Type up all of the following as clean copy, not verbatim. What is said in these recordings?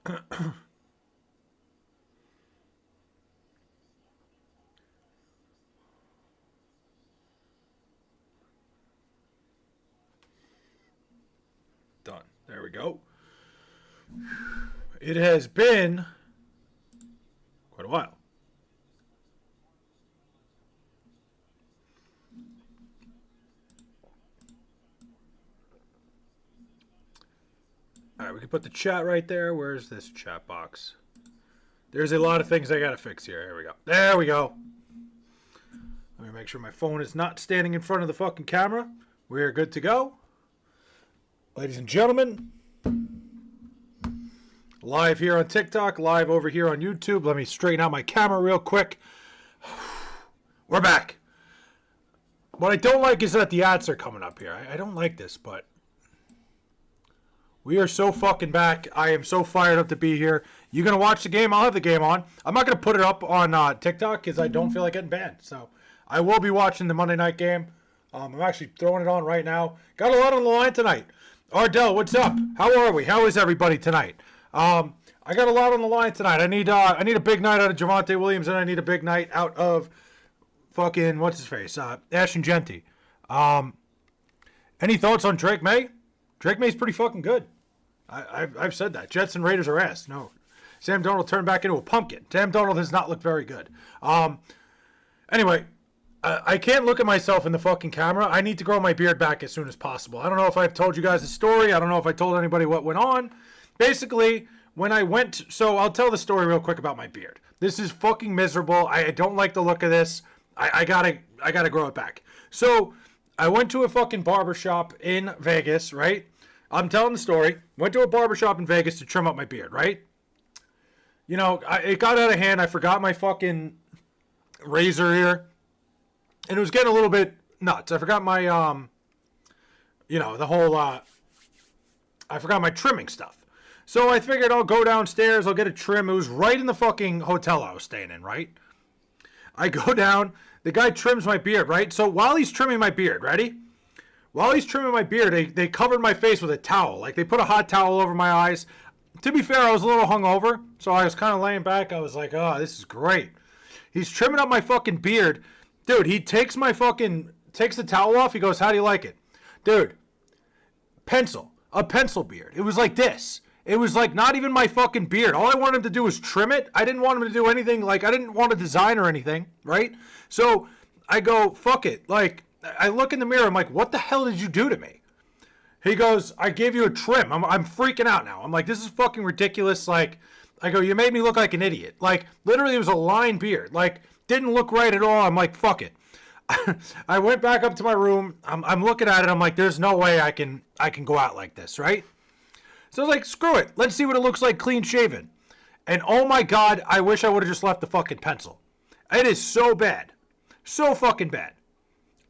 Done. There we go. It has been quite a while. All right, we can put the chat right there. Where's this chat box? There's a lot of things I gotta fix here. Here we go. There we go. Let me make sure my phone is not standing in front of the fucking camera. We are good to go. Ladies and gentlemen, live here on TikTok, live over here on YouTube. Let me straighten out my camera real quick. We're back. What I don't like is that the ads are coming up here. I don't like this, but we are so fucking back. I am so fired up to be here. You gonna watch the game? I'll have the game on. I'm not gonna put it up on TikTok because I don't feel like getting banned. So I will be watching the Monday night game. I'm actually throwing it on right now. Got a lot on the line tonight. Ardell, what's up? How are we? How is everybody tonight? I got a lot on the line tonight. I need a big night out of Javonte Williams, and I need a big night out of fucking what's his face, Ashton Genty. Any thoughts on Drake May? Drake May's pretty fucking good. I've said that. Jets and Raiders are ass. No. Sam Darnold turned back into a pumpkin. Sam Darnold has not looked very good. Anyway, I can't look at myself in the fucking camera. I need to grow my beard back as soon as possible. I don't know if I've told you guys the story. I don't know if I told anybody what went on. Basically, when I went... So I'll tell the story real quick about my beard. This is fucking miserable. I don't like the look of this. I gotta grow it back. So I went to a fucking barbershop in Vegas, right? I'm telling the story. Went to a barbershop in Vegas to trim up my beard, right? You know, it got out of hand. I forgot my fucking razor here. And it was getting a little bit nuts. I forgot my, the whole, I forgot my trimming stuff. So I figured I'll go downstairs. I'll get a trim. It was right in the fucking hotel I was staying in, right? I go down. The guy trims my beard, right? So while he's trimming my beard, ready? While he's trimming my beard, they covered my face with a towel. Like, they put a hot towel over my eyes. To be fair, I was a little hungover, so I was kind of laying back. I was like, oh, this is great. He's trimming up my fucking beard. Dude, he takes the towel off. He goes, how do you like it? Dude, a pencil beard. It was like this. It was like not even my fucking beard. All I wanted him to do was trim it. I didn't want him to do anything. Like, I didn't want to design or anything, right? So I go, fuck it. Like, I look in the mirror. I'm like, what the hell did you do to me? He goes, I gave you a trim. I'm freaking out now. I'm like, this is fucking ridiculous. Like, I go, you made me look like an idiot. Like, literally, it was a line beard. Like, didn't look right at all. I'm like, fuck it. I went back up to my room. I'm looking at it. I'm like, there's no way I can go out like this, right? So I was like, screw it. Let's see what it looks like clean shaven. And oh my God, I wish I would have just left the fucking pencil. It is so bad. So fucking bad.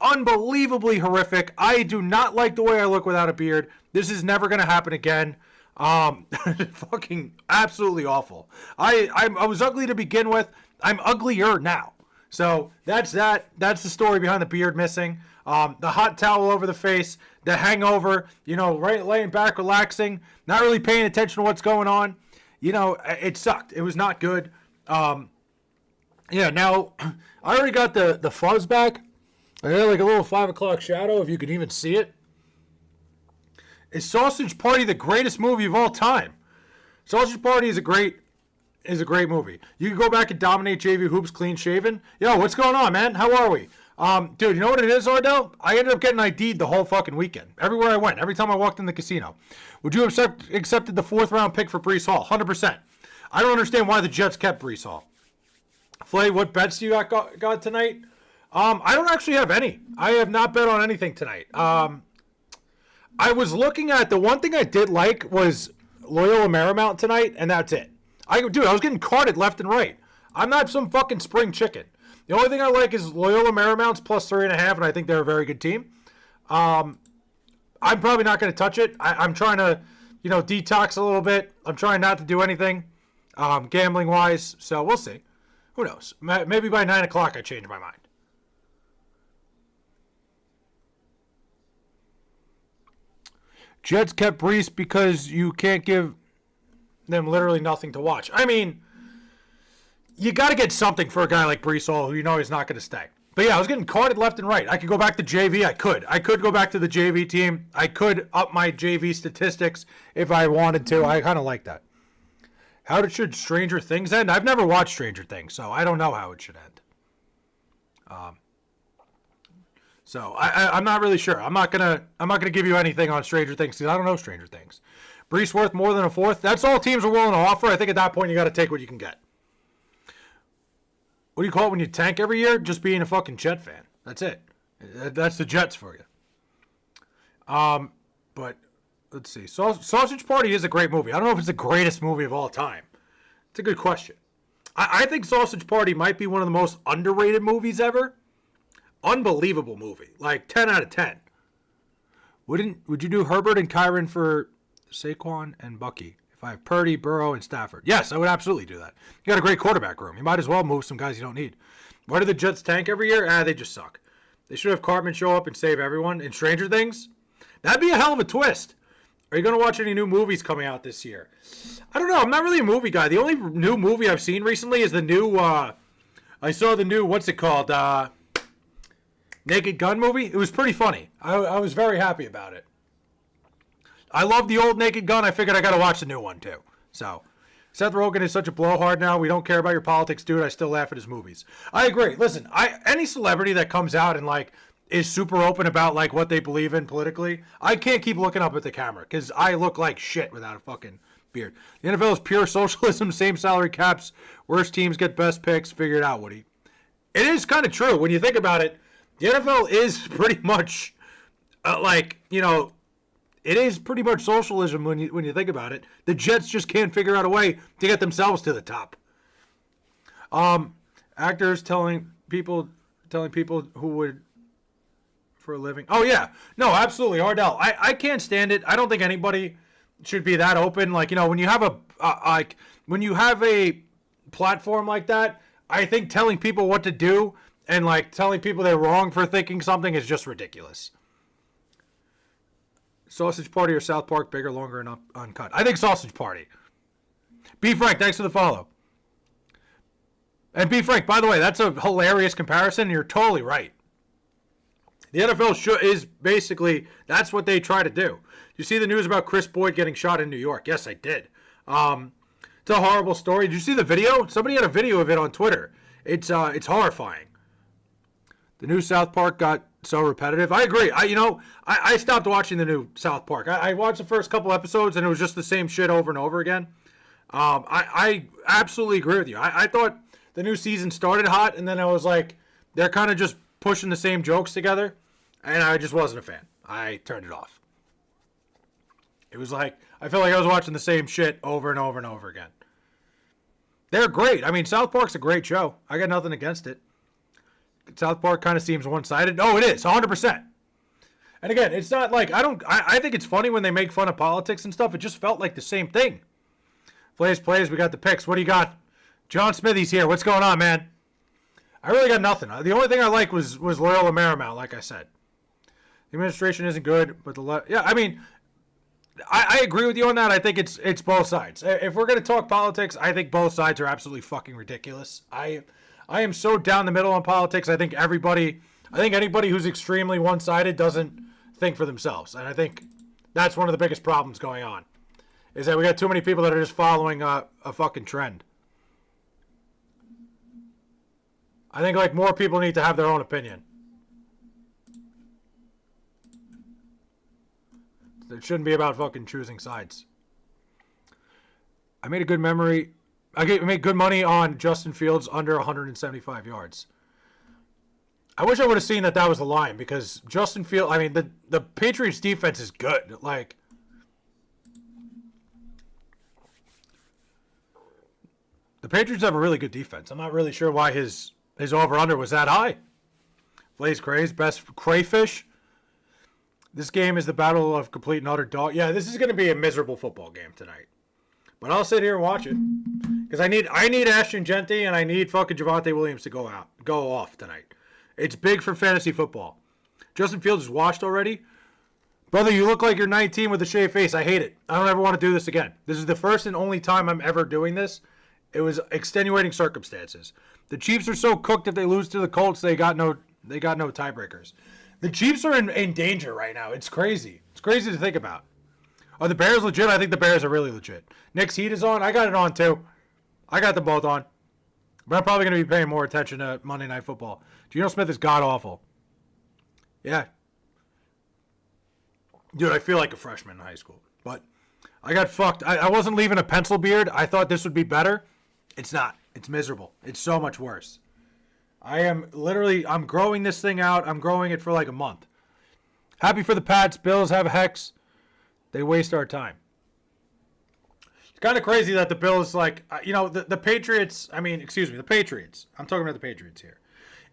Unbelievably horrific. I do not like the way I look without a beard. This is never going to happen again. Fucking absolutely awful. I was ugly to begin with. I'm uglier now. So that's that. That's the story behind the beard missing. The hot towel over the face, the hangover, right, laying back, relaxing, not really paying attention to what's going on. It sucked. It was not good. Now I already got the fuzz back. I got like a little 5 o'clock shadow, if you can even see it. Is Sausage Party the greatest movie of all time? Sausage Party is a great movie. You can go back and dominate JV Hoops clean shaven. Yo, what's going on, man? How are we? Dude, you know what it is, Ardell? I ended up getting ID'd the whole fucking weekend. Everywhere I went, every time I walked in the casino. Would you have accepted the 4th round pick for Breece Hall? 100%. I don't understand why the Jets kept Breece Hall. Flay, what bets do you got tonight? I don't actually have any. I have not bet on anything tonight. I was looking at, the one thing I did like was Loyola Marymount tonight, and that's it. I was getting carded left and right. I'm not some fucking spring chicken. The only thing I like is Loyola Marymount's plus 3.5, and I think they're a very good team. I'm probably not going to touch it. I'm trying to, detox a little bit. I'm trying not to do anything gambling-wise, so we'll see. Who knows? Maybe by 9 o'clock I change my mind. Jets kept Breece because you can't give them literally nothing to watch. I mean, you got to get something for a guy like Brees Hall, who you know is not going to stay. But yeah, I was getting carded left and right. I could go back to JV. I could go back to the JV team. I could up my JV statistics if I wanted to. I kind of like that. Should Stranger Things end? I've never watched Stranger Things, so I don't know how it should end. So I'm not really sure. I'm not gonna give you anything on Stranger Things because I don't know Stranger Things. Brees worth more than a fourth. That's all teams are willing to offer. I think at that point you got to take what you can get. What do you call it when you tank every year? Just being a fucking Jet fan. That's it. That's the Jets for you. But let's see. Sausage Party is a great movie. I don't know if it's the greatest movie of all time. It's a good question. I think Sausage Party might be one of the most underrated movies ever. Unbelievable movie. Like 10 out of 10. Would you do Herbert and Kyron for Saquon and Bucky? If I have Purdy, Burrow, and Stafford. Yes, I would absolutely do that. You got a great quarterback room. You might as well move some guys you don't need. Why do the Jets tank every year? They just suck. They should have Cartman show up and save everyone. In Stranger Things? That'd be a hell of a twist. Are you going to watch any new movies coming out this year? I don't know. I'm not really a movie guy. The only new movie I've seen recently is the new, I saw the new, what's it called? Naked Gun movie. It was pretty funny. I was very happy about it. I love the old Naked Gun. I figured I got to watch the new one too. So, Seth Rogen is such a blowhard now. We don't care about your politics, dude. I still laugh at his movies. I agree. Listen, any celebrity that comes out and like is super open about like what they believe in politically, I can't keep looking up at the camera because I look like shit without a fucking beard. The NFL is pure socialism, same salary caps, worst teams get best picks. Figure it out, Woody. It is kind of true when you think about it. The NFL is pretty much it is pretty much socialism when you think about it. The Jets just can't figure out a way to get themselves to the top. Actors telling people who would for a living. Oh yeah, no, absolutely, Ardell. I can't stand it. I don't think anybody should be that open. Like when you have a platform like that, I think telling people what to do and like telling people they're wrong for thinking something is just ridiculous. Sausage Party or South Park, bigger, longer, and uncut? I think Sausage Party. B. Frank, thanks for the follow. And B. Frank, by the way, that's a hilarious comparison. You're totally right. The NFL is basically, that's what they try to do. You see the news about Chris Boyd getting shot in New York? Yes, I did. It's a horrible story. Did you see the video? Somebody had a video of it on Twitter. It's horrifying. The new South Park got so repetitive. I agree. I stopped watching the new South Park. I watched the first couple episodes and it was just the same shit over and over again. I absolutely agree with you. I thought the new season started hot and then I was like, they're kind of just pushing the same jokes together. And I just wasn't a fan. I turned it off. It was like, I felt like I was watching the same shit over and over and over again. They're great. I mean, South Park's a great show. I got nothing against it. South Park kind of seems one-sided. No, it is, 100%. And again, it's not like, I think it's funny when they make fun of politics and stuff. It just felt like the same thing. Plays, we got the picks. What do you got? John Smithy's here. What's going on, man? I really got nothing. The only thing I like was Loyola Marymount, like I said. The administration isn't good, but I agree with you on that. I think it's both sides. If we're going to talk politics, I think both sides are absolutely fucking ridiculous. I am so down the middle on politics. I think anybody who's extremely one-sided doesn't think for themselves. And I think that's one of the biggest problems going on, is that we got too many people that are just following a fucking trend. I think like more people need to have their own opinion. It shouldn't be about fucking choosing sides. I made good money on Justin Fields under 175 yards. I wish I would have seen that was the line, because Justin Fields, I mean, the Patriots defense is good. Like, the Patriots have a really good defense. I'm not really sure why his over-under was that high. Blaze Cray's best crayfish. This game is the battle of complete and utter dog. Yeah, this is going to be a miserable football game tonight. But I'll sit here and watch it. Because I need Ashton Genty and I need fucking Javonte Williams to go off tonight. It's big for fantasy football. Justin Fields is washed already. Brother, you look like you're 19 with a shaved face. I hate it. I don't ever want to do this again. This is the first and only time I'm ever doing this. It was extenuating circumstances. The Chiefs are so cooked if they lose to the Colts, they got no tiebreakers. The Chiefs are in danger right now. It's crazy. It's crazy to think about. Are the Bears legit? I think the Bears are really legit. Nick's heat is on. I got it on too. I got them both on. But I'm probably going to be paying more attention to Monday Night Football. Geno Smith is god-awful. Yeah. Dude, I feel like a freshman in high school. But I got fucked. I wasn't leaving a pencil beard. I thought this would be better. It's not. It's miserable. It's so much worse. I'm growing this thing out. I'm growing it for like a month. Happy for the Pats. Bills have a hex. They waste our time. It's kind of crazy that the Bills, the Patriots, the Patriots. I'm talking about the Patriots here.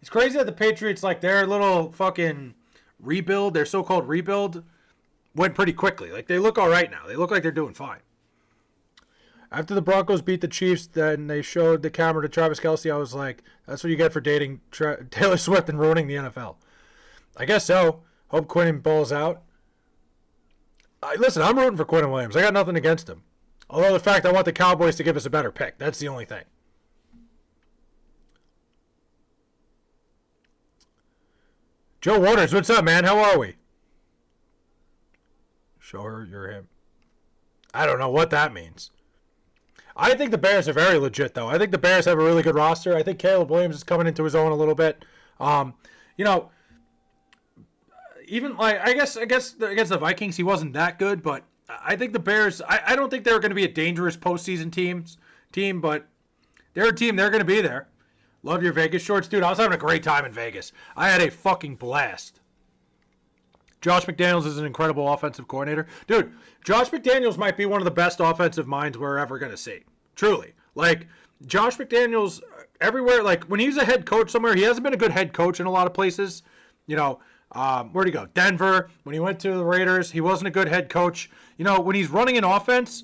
It's crazy that the Patriots, their little fucking rebuild, their so-called rebuild, went pretty quickly. Like, they look all right now. They look like they're doing fine. After the Broncos beat the Chiefs, then they showed the camera to Travis Kelce. I was like, that's what you get for dating Taylor Swift and ruining the NFL. I guess so. Hope Quinnen balls out. Listen, I'm rooting for Quinnen Williams. I got nothing against him. Although the fact I want the Cowboys to give us a better pick. That's the only thing. Joe Waters, what's up, man? How are we? Show her you're him. I don't know what that means. I think the Bears are very legit, though. I think the Bears have a really good roster. I think Caleb Williams is coming into his own a little bit. Even I guess against the Vikings, he wasn't that good, but I think the Bears. I don't think they're going to be a dangerous postseason team, but they're a team. They're going to be there. Love your Vegas shorts, dude. I was having a great time in Vegas. I had a fucking blast. Josh McDaniels is an incredible offensive coordinator. Dude, Josh McDaniels might be one of the best offensive minds we're ever going to see. Truly. Josh McDaniels, everywhere, when he's a head coach somewhere, he hasn't been a good head coach in a lot of places. Where'd he go? Denver. When he went to the Raiders, he wasn't a good head coach. When he's running an offense,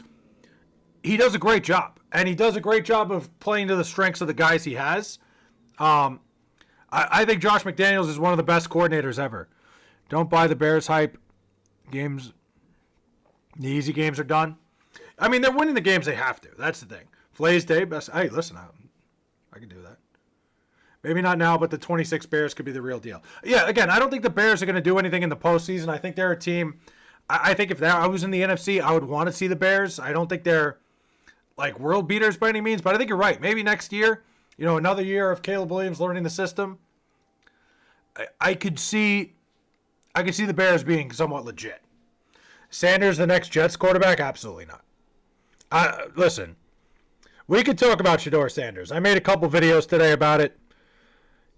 he does a great job. And he does a great job of playing to the strengths of the guys he has. I think Josh McDaniels is one of the best coordinators ever. Don't buy the Bears hype. The easy games are done. I mean, they're winning the games they have to. That's the thing. Flay's Day, best. Hey, listen, I can do that. Maybe not now, but the 26 Bears could be the real deal. Yeah, again, I don't think the Bears are going to do anything in the postseason. I think they're a team. I think if I was in the NFC, I would want to see the Bears. I don't think they're world beaters by any means, but I think you're right. Maybe next year, another year of Caleb Williams learning the system. I could see the Bears being somewhat legit. Sanders, the next Jets quarterback? Absolutely not. Listen, we could talk about Shedeur Sanders. I made a couple videos today about it.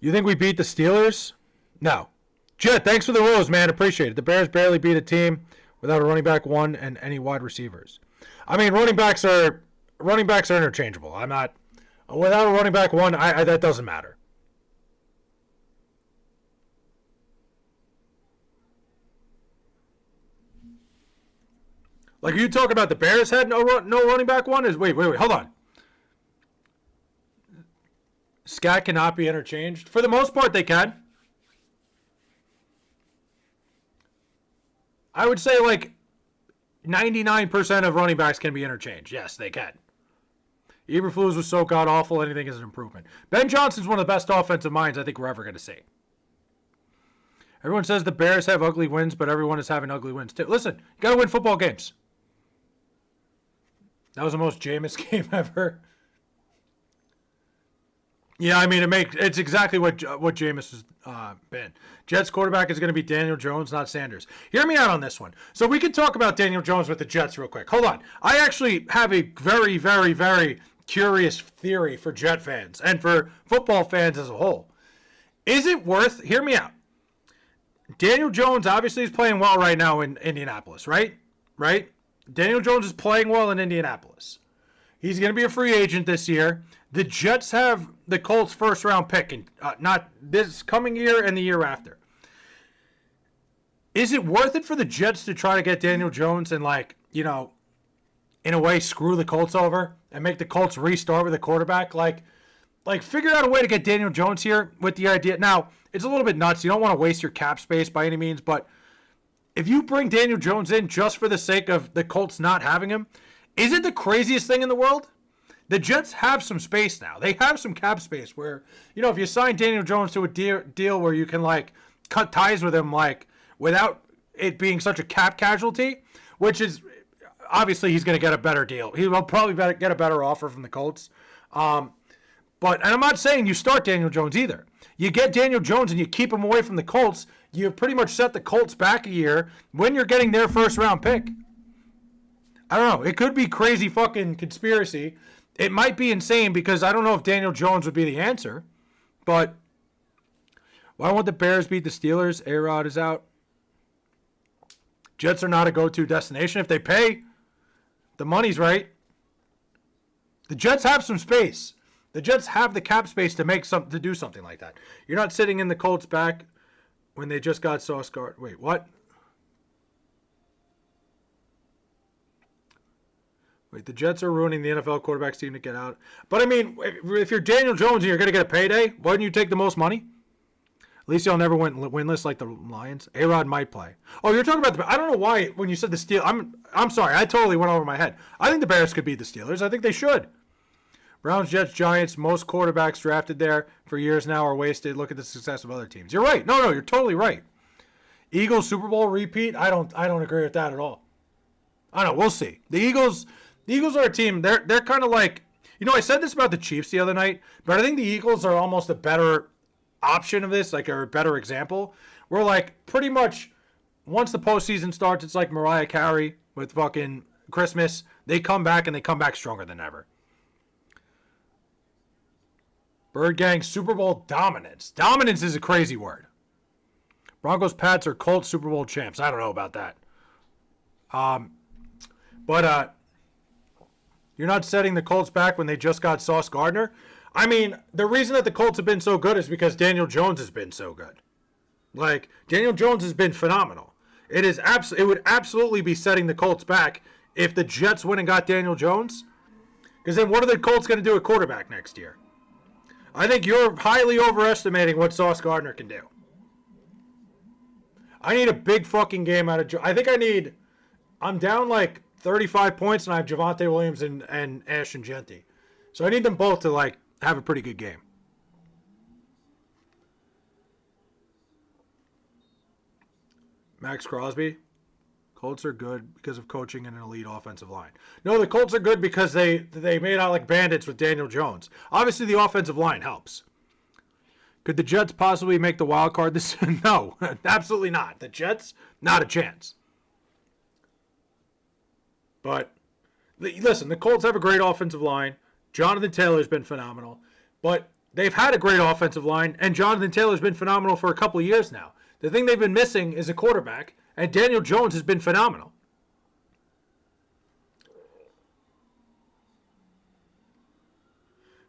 You think we beat the Steelers? No. Jet, thanks for the rose, man. Appreciate it. The Bears barely beat a team without a running back one and any wide receivers. I mean, running backs are interchangeable. I'm not without a running back one. That doesn't matter. Are you talking about the Bears had no running back one? Wait, hold on. Scat cannot be interchanged. For the most part, they can. I would say 99% of running backs can be interchanged. Yes, they can. Eberflus was so god-awful, anything is an improvement. Ben Johnson's one of the best offensive minds I think we're ever going to see. Everyone says the Bears have ugly wins, but everyone is having ugly wins too. Listen, you got to win football games. That was the most Jameis game ever. Yeah, I mean, it's exactly what Jameis has been. Jets quarterback is going to be Daniel Jones, not Sanders. Hear me out on this one. So we can talk about Daniel Jones with the Jets real quick. Hold on. I actually have a very, very, very curious theory for Jet fans and for football fans as a whole. Is it worth, hear me out. Daniel Jones obviously is playing well right now in Indianapolis, right? Right? Daniel Jones is playing well in Indianapolis. He's going to be a free agent this year. The Jets have the Colts' first-round pick, and not this coming year and the year after. Is it worth it for the Jets to try to get Daniel Jones and, in a way, screw the Colts over and make the Colts restart with a quarterback? Figure out a way to get Daniel Jones here with the idea. Now, it's a little bit nuts. You don't want to waste your cap space by any means, but if you bring Daniel Jones in just for the sake of the Colts not having him, is it the craziest thing in the world? The Jets have some space now. They have some cap space where, if you sign Daniel Jones to a deal where you can, cut ties with him, without it being such a cap casualty, which is, obviously, he's going to get a better deal. He will probably get a better offer from the Colts. And I'm not saying you start Daniel Jones either. You get Daniel Jones and you keep him away from the Colts, you pretty much set the Colts back a year when you're getting their first-round pick. I don't know. It could be crazy fucking conspiracy. It might be insane because I don't know if Daniel Jones would be the answer. But why won't the Bears beat the Steelers? A-Rod is out. Jets are not a go-to destination. If they pay, the money's right. The Jets have some space. The Jets have the cap space to do something like that. You're not sitting in the Colts back when they just got Sauce Gardner. Wait, what? Wait, the Jets are ruining the NFL quarterbacks team to get out. But, I mean, if you're Daniel Jones and you're going to get a payday, why wouldn't you take the most money? At least y'all never went winless like the Lions. A-Rod might play. Oh, you're talking about I don't know why when you said the Steelers. I'm sorry. I totally went over my head. I think the Bears could beat the Steelers. I think they should. Browns, Jets, Giants, most quarterbacks drafted there for years now are wasted. Look at the success of other teams. You're right. No, you're totally right. Eagles Super Bowl repeat? I don't agree with that at all. I don't know. We'll see. The Eagles are a team. They're kind of like, I said this about the Chiefs the other night, but I think the Eagles are almost a better option of this, or a better example. We're pretty much once the postseason starts, it's like Mariah Carey with fucking Christmas. They come back and they come back stronger than ever. Bird Gang Super Bowl dominance. Dominance is a crazy word. Broncos, Pats, or Colts Super Bowl champs. I don't know about that. But you're not setting the Colts back when they just got Sauce Gardner. I mean, the reason that the Colts have been so good is because Daniel Jones has been so good. Daniel Jones has been phenomenal. It would absolutely be setting the Colts back if the Jets went and got Daniel Jones. Because then what are the Colts going to do at quarterback next year? I think you're highly overestimating what Sauce Gardner can do. I need a big fucking game out of I'm down 35 points and I have Javonte Williams and Ashton Genty. So I need them both to have a pretty good game. Max Crosby. Colts are good because of coaching and an elite offensive line. No, the Colts are good because they made out like bandits with Daniel Jones. Obviously, the offensive line helps. Could the Jets possibly make the wild card this? No, absolutely not. The Jets, not a chance. But listen, the Colts have a great offensive line. Jonathan Taylor's been phenomenal. But they've had a great offensive line, and Jonathan Taylor's been phenomenal for a couple of years now. The thing they've been missing is a quarterback, and Daniel Jones has been phenomenal.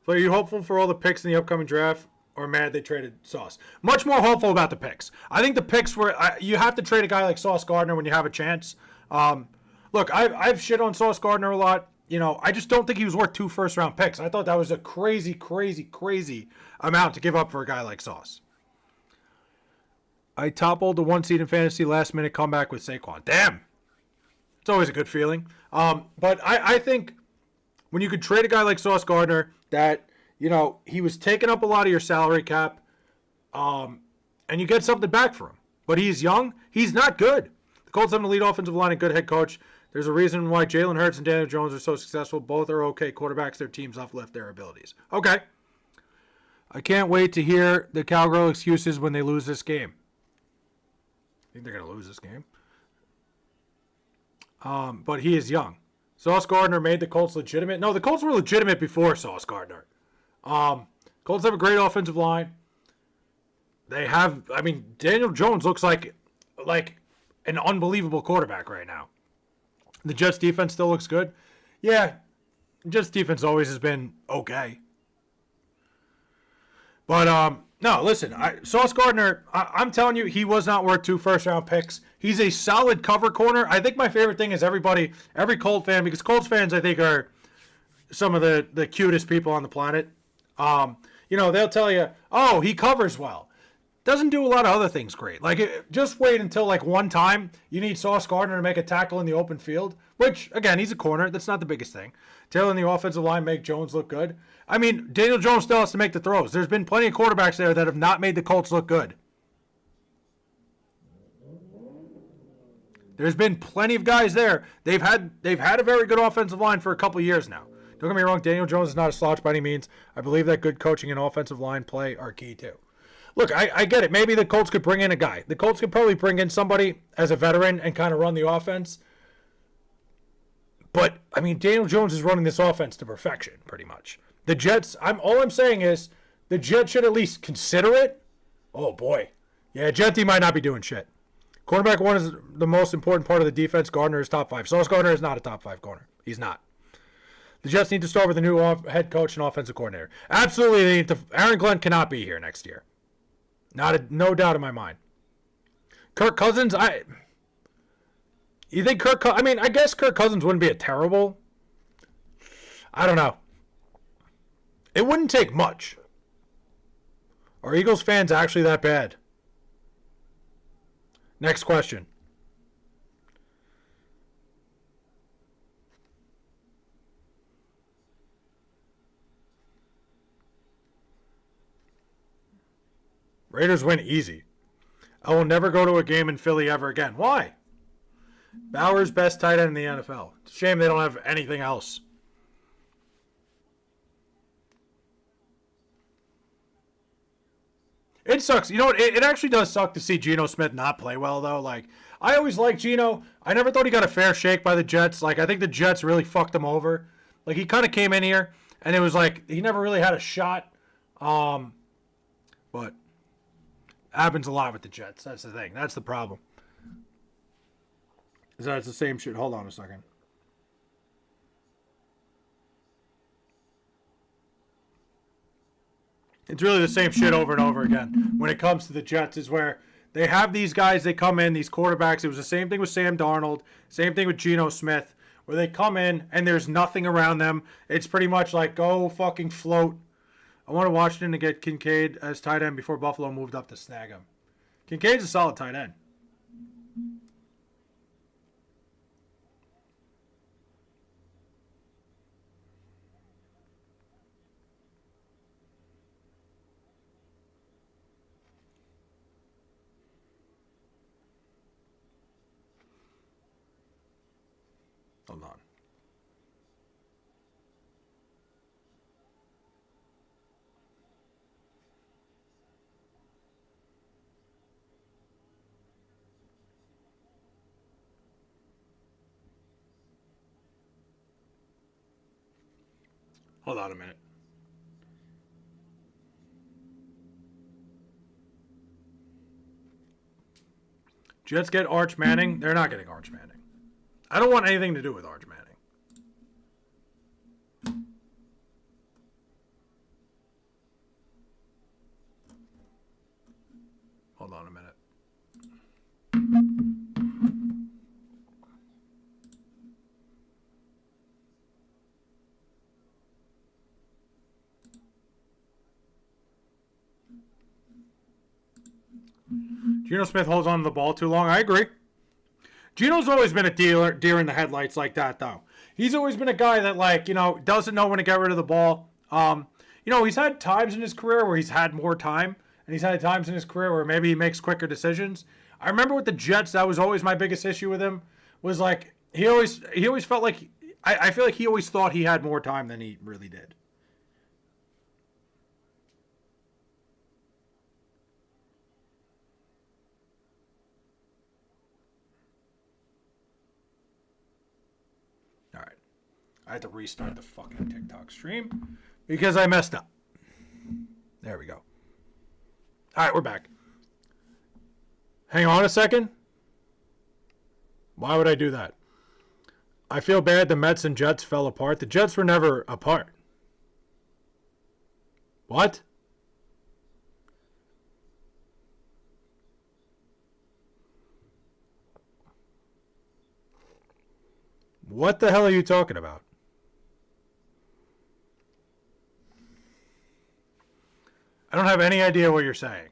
So are you hopeful for all the picks in the upcoming draft, or mad they traded Sauce? Much more hopeful about the picks. I think the picks you have to trade a guy like Sauce Gardner when you have a chance. Look, I've shit on Sauce Gardner a lot. I just don't think he was worth 2 first-round picks. I thought that was a crazy, crazy, crazy amount to give up for a guy like Sauce. I toppled the 1 seed in fantasy last-minute comeback with Saquon. Damn. It's always a good feeling. But I think when you could trade a guy like Sauce Gardner that, he was taking up a lot of your salary cap, and you get something back for him. But he's young. He's not good. The Colts have an elite offensive line and good head coach. There's a reason why Jalen Hurts and Daniel Jones are so successful. Both are okay quarterbacks. Their teams uplift their abilities. Okay. I can't wait to hear the cowgirl excuses when they lose this game. I think they're going to lose this game. But he is young. Sauce Gardner made the Colts legitimate. No, the Colts were legitimate before Sauce Gardner. Colts have a great offensive line. Daniel Jones looks like an unbelievable quarterback right now. The Jets defense still looks good. Yeah, Jets defense always has been okay. But, no, listen, Sauce Gardner, I'm telling you, he was not worth 2 first-round picks. He's a solid cover corner. I think my favorite thing is every Colt fan, because Colts fans, I think, are some of the cutest people on the planet. They'll tell you, oh, he covers well. doesn't do a lot of other things great. Like, just wait until, like, one time you need Sauce Gardner to make a tackle in the open field, which, again, he's a corner. That's not the biggest thing. Taylor and the offensive line make Jones look good. I mean, Daniel Jones still has to make the throws. There's been plenty of quarterbacks there that have not made the Colts look good. There's been plenty of guys there. They've had a very good offensive line for a couple of years now. Don't get me wrong, Daniel Jones is not a slouch by any means. I believe that good coaching and offensive line play are key too. Look, I get it. Maybe the Colts could bring in a guy. The Colts could probably bring in somebody as a veteran and kind of run the offense. But, I mean, Daniel Jones is running this offense to perfection, pretty much. The Jets, all I'm saying is the Jets should at least consider it. Oh, boy. Yeah, Jetty might not be doing shit. Cornerback one is the most important part of the defense. Gardner is top 5. Sauce Gardner is not a top 5 corner. He's not. The Jets need to start with a new head coach and offensive coordinator. Absolutely, they need to. Aaron Glenn cannot be here next year. No doubt in my mind. Kirk Cousins, you think I guess Kirk Cousins wouldn't be a terrible. I don't know. It wouldn't take much. Are Eagles fans actually that bad? Next question. Raiders win easy. I will never go to a game in Philly ever again. Why? Bauer's best tight end in the NFL. It's a shame they don't have anything else. It sucks. You know what? It actually does suck to see Geno Smith not play well, though. Like, I always liked Geno. I never thought he got a fair shake by the Jets. Like, I think the Jets really fucked him over. Like, he kind of came in here, and it was like he never really had a shot. But happens a lot with the Jets. That's the thing. That's the problem. Is that it's the same shit? Hold on a second. It's really the same shit over and over again. When it comes to the Jets, is where they have these guys, they come in, these quarterbacks. It was the same thing with Sam Darnold, same thing with Geno Smith, where they come in and there's nothing around them. It's pretty much like, go fucking float. I wanted Washington to get Kincaid as tight end before Buffalo moved up to snag him. Kincaid's a solid tight end. Hold on. Hold on a minute. Jets get Arch Manning. They're not getting Arch Manning. I don't want anything to do with Arch Manning. Hold on a minute. Geno Smith holds on to the ball too long. I agree. Geno's always been a deer in the headlights like that, though. He's always been a guy that, like, you know, doesn't know when to get rid of the ball. You know, he's had times in his career where he's had more time, and he's had times in his career where maybe he makes quicker decisions. I remember with the Jets, that was always my biggest issue with him, was like he always felt like I feel like he always thought he had more time than he really did. All right. I had to restart the fucking TikTok stream because I messed up. There we go. All right, we're back. Hang on a second. Why would I do that? I feel bad the Mets and Jets fell apart. The Jets were never apart. What? What the hell are you talking about? I don't have any idea what you're saying.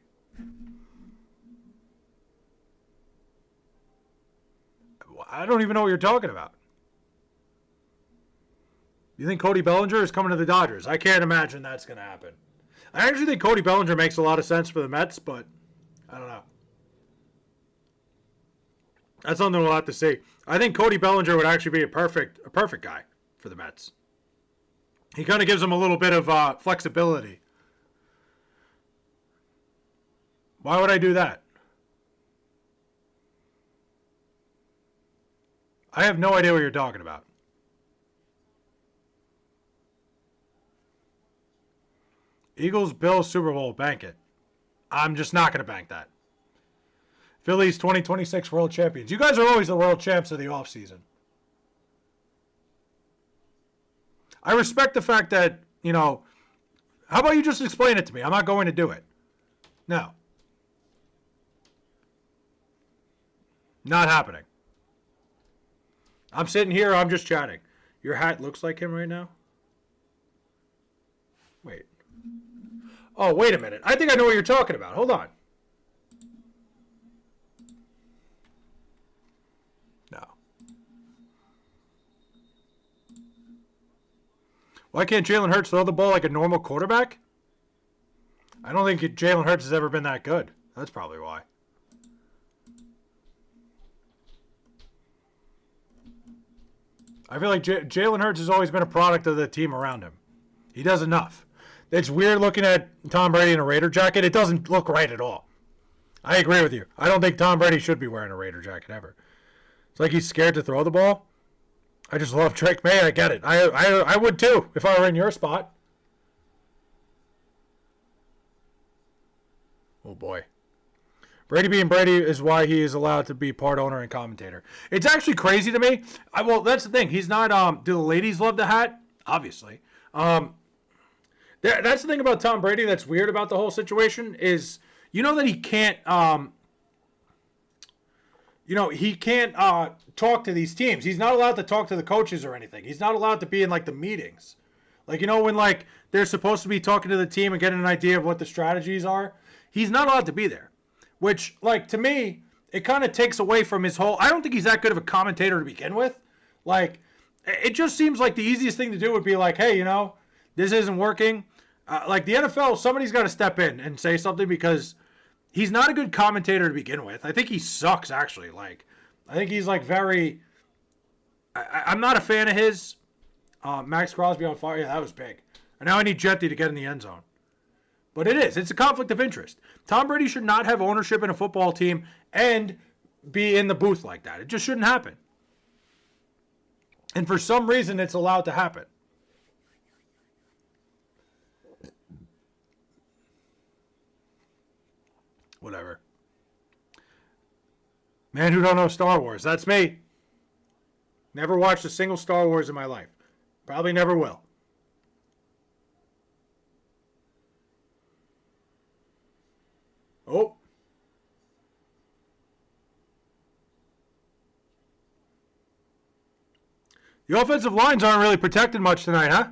I don't even know what you're talking about. You think Cody Bellinger is coming to the Dodgers? I can't imagine that's going to happen. I actually think Cody Bellinger makes a lot of sense for the Mets, but I don't know. That's something we'll have to see. I think Cody Bellinger would actually be a perfect guy for the Mets. He kind of gives them a little bit of flexibility. Why would I do that? I have no idea what you're talking about. Eagles, Bills, Super Bowl, bank it. I'm just not going to bank that. Phillies 2026 world champions. You guys are always the world champs of the offseason. I respect the fact that, how about you just explain it to me? I'm not going to do it. No. Not happening. I'm sitting here, I'm just chatting. Your hat looks like him right now? Wait. Oh, wait a minute. I think I know what you're talking about. Hold on. No. Why can't Jalen Hurts throw the ball like a normal quarterback? I don't think Jalen Hurts has ever been that good. That's probably why. I feel like Jalen Hurts has always been a product of the team around him. He does enough. It's weird looking at Tom Brady in a Raider jacket. It doesn't look right at all. I agree with you. I don't think Tom Brady should be wearing a Raider jacket ever. It's like he's scared to throw the ball. I just love Drake May. I get it. I would too if I were in your spot. Oh boy. Brady being Brady is why he is allowed to be part owner and commentator. It's actually crazy to me. Well, that's the thing. He's not. Do the ladies love the hat? Obviously. That's the thing about Tom Brady that's weird about the whole situation is that he can't. He can't talk to these teams. He's not allowed to talk to the coaches or anything. He's not allowed to be in the meetings. When they're supposed to be talking to the team and getting an idea of what the strategies are. He's not allowed to be there. Which, to me, it kind of takes away from his whole... I don't think he's that good of a commentator to begin with. It just seems like the easiest thing to do would be hey, this isn't working. The NFL, somebody's got to step in and say something because he's not a good commentator to begin with. I think he sucks, actually. I think he's, very... I'm not a fan of his. Max Crosby on fire. Yeah, that was big. And now I need Jetty to get in the end zone. But it is. It's a conflict of interest. Tom Brady should not have ownership in a football team and be in the booth like that. It just shouldn't happen. And for some reason, it's allowed to happen. Whatever. Man who don't know Star Wars. That's me. Never watched a single Star Wars in my life. Probably never will. Oh. The offensive lines aren't really protected much tonight, huh?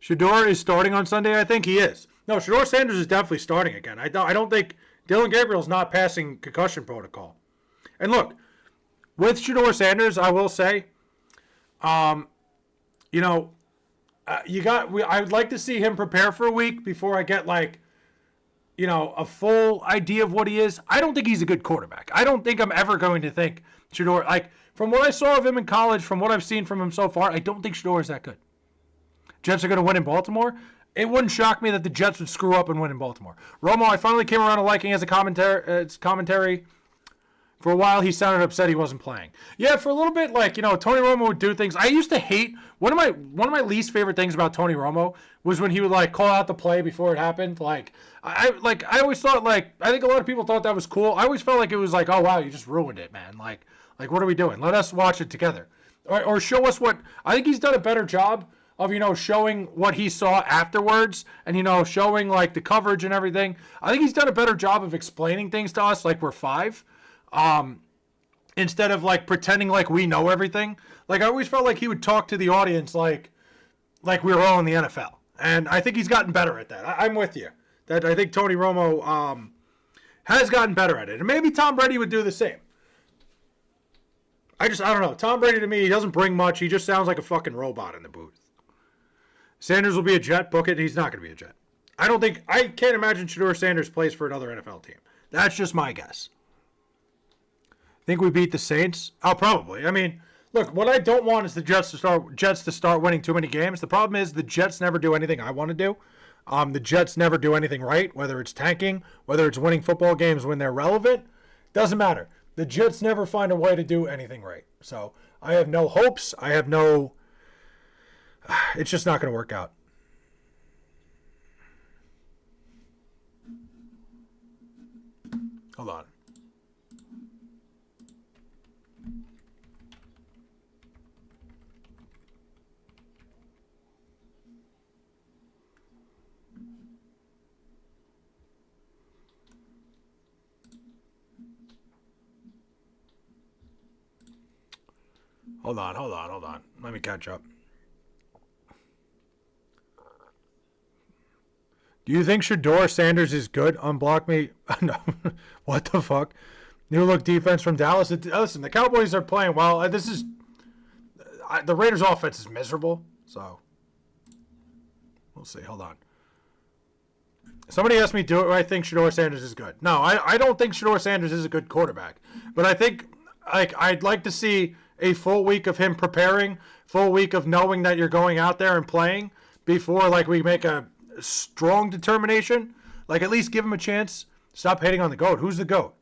Shedeur is starting on Sunday, I think he is. No, Shedeur Sanders is definitely starting again. I don't think Dylan Gabriel's not passing concussion protocol. And look, with Shedeur Sanders, I will say, I would like to see him prepare for a week before I get a full idea of what he is. I don't think he's a good quarterback. I don't think I'm ever going to think Shedeur, from what I saw of him in college, from what I've seen from him so far, I don't think Shedeur is that good. Jets are going to win in Baltimore. It wouldn't shock me that the Jets would screw up and win in Baltimore. Romo, I finally came around to liking as a commentary. For a while, he sounded upset he wasn't playing. Yeah, for a little bit, Tony Romo would do things. I used to hate one of my least favorite things about Tony Romo was when he would call out the play before it happened. I always thought I think a lot of people thought that was cool. I always felt like it was oh wow, you just ruined it, man. What are we doing? Let us watch it together, or show us what. I think he's done a better job of showing what he saw afterwards and showing the coverage and everything. I think he's done a better job of explaining things to us like we're five. Instead of pretending we know everything. I always felt like he would talk to the audience like we were all in the NFL. And I think he's gotten better at that. I'm with you. I think Tony Romo has gotten better at it. And maybe Tom Brady would do the same. I don't know. Tom Brady to me, he doesn't bring much. He just sounds like a fucking robot in the booth. Sanders will be a Jet. Book it. He's not going to be a Jet. I can't imagine Shedeur Sanders plays for another NFL team. That's just my guess. Think we beat the Saints? Oh, probably. I mean, look, what I don't want is the Jets to start winning too many games. The problem is the Jets never do anything I want to do. The Jets never do anything right, whether it's tanking, whether it's winning football games when they're relevant. Doesn't matter. The Jets never find a way to do anything right. So I have no hopes. It's just not going to work out. Hold on. Hold on. Let me catch up. Do you think Shedeur Sanders is good? Unblock me. No. What the fuck? New look defense from Dallas. Listen, the Cowboys are playing well. The Raiders' offense is miserable. So we'll see. Hold on. Somebody asked me, do I think Shedeur Sanders is good? No, I don't think Shedeur Sanders is a good quarterback. But I think I'd like to see a full week of him preparing, full week of knowing that you're going out there and playing before we make a strong determination. At least give him a chance. Stop hating on the GOAT. Who's the GOAT?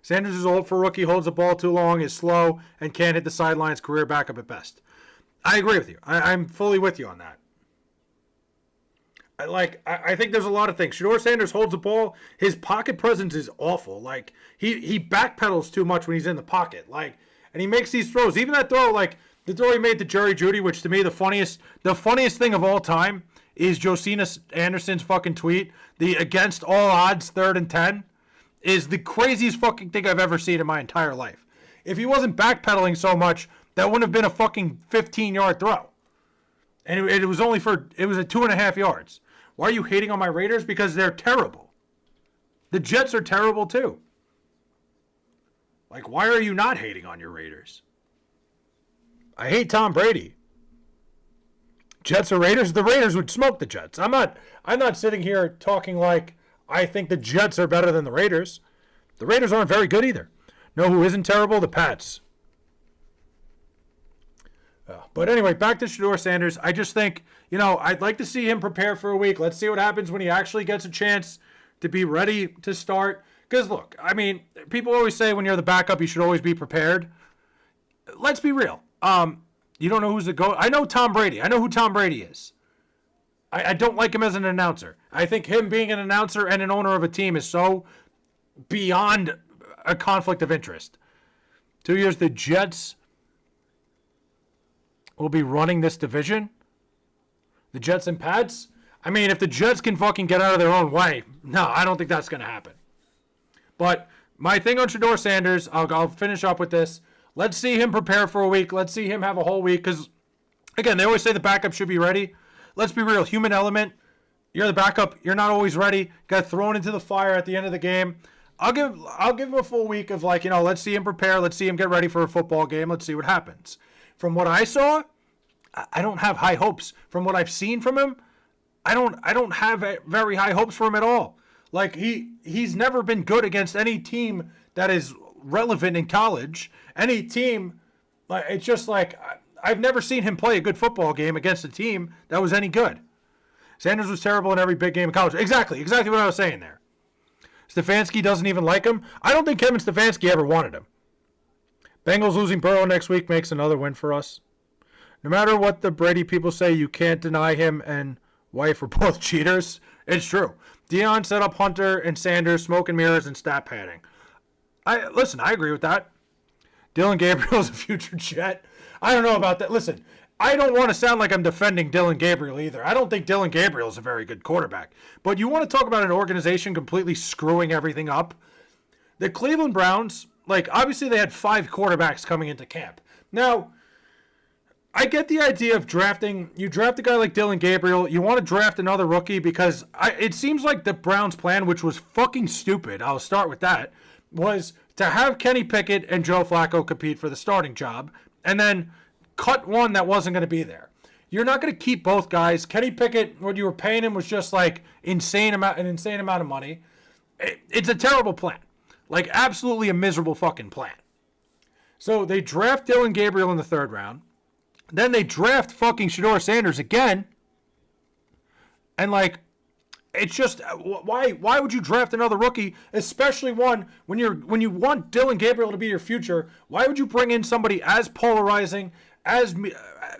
Sanders is old for rookie, holds the ball too long, is slow, and can't hit the sidelines, career backup at best. I agree with you. I'm fully with you on that. I think there's a lot of things. Shedeur Sanders holds the ball. His pocket presence is awful. He backpedals too much when he's in the pocket. And he makes these throws. Even that throw, the throw he made to Jerry Jeudy, which to me the funniest thing of all time is Josina Anderson's fucking tweet. The against all odds 3rd and 10 is the craziest fucking thing I've ever seen in my entire life. If he wasn't backpedaling so much, that wouldn't have been a fucking 15-yard throw. And it was at 2.5 yards. Why are you hating on my Raiders? Because they're terrible. The Jets are terrible too. Why are you not hating on your Raiders? I hate Tom Brady. Jets or Raiders? The Raiders would smoke the Jets. I'm not sitting here talking like I think the Jets are better than the Raiders. The Raiders aren't very good either. Know who isn't terrible? The Pats. But anyway, back to Shedeur Sanders. I just think, I'd like to see him prepare for a week. Let's see what happens when he actually gets a chance to be ready to start. Because, look, people always say when you're the backup, you should always be prepared. Let's be real. You don't know who's the GOAT. I know Tom Brady. I know who Tom Brady is. I don't like him as an announcer. I think him being an announcer and an owner of a team is so beyond a conflict of interest. 2 years, the Jets will be running this division. The Jets and Pats. If the Jets can fucking get out of their own way, no, I don't think that's going to happen. But my thing on Shedeur Sanders, I'll finish up with this. Let's see him prepare for a week. Let's see him have a whole week. Because, again, they always say the backup should be ready. Let's be real. Human element. You're the backup. You're not always ready. Got thrown into the fire at the end of the game. I'll give him a full week of let's see him prepare. Let's see him get ready for a football game. Let's see what happens. From what I saw, I don't have high hopes. From what I've seen from him, I don't have very high hopes for him at all. He's never been good against any team that is relevant in college. Any team, it's just I've never seen him play a good football game against a team that was any good. Sanders was terrible in every big game in college. Exactly what I was saying there. Stefanski doesn't even like him. I don't think Kevin Stefanski ever wanted him. Bengals losing Burrow next week makes another win for us. No matter what the Brady people say, you can't deny him and wife are both cheaters. It's true. Deion set up Hunter and Sanders, smoke and mirrors, and stat padding. I agree with that. Dylan Gabriel's a future Jet. I don't know about that. Listen, I don't want to sound like I'm defending Dylan Gabriel either. I don't think Dylan Gabriel is a very good quarterback. But you want to talk about an organization completely screwing everything up? The Cleveland Browns, obviously they had 5 quarterbacks coming into camp. Now, I get the idea of drafting. You draft a guy like Dylan Gabriel. You want to draft another rookie because it seems like the Browns' plan, which was fucking stupid, I'll start with that, was to have Kenny Pickett and Joe Flacco compete for the starting job and then cut one that wasn't going to be there. You're not going to keep both guys. Kenny Pickett, what you were paying him was just like an insane amount of money. It's a terrible plan. Like, absolutely a miserable fucking plan. So they draft Dillon Gabriel in the 3rd round. Then they draft fucking Shedeur Sanders again. And, like, it's just, why would you draft another rookie, especially one when you want Dillon Gabriel to be your future? Why would you bring in somebody as polarizing,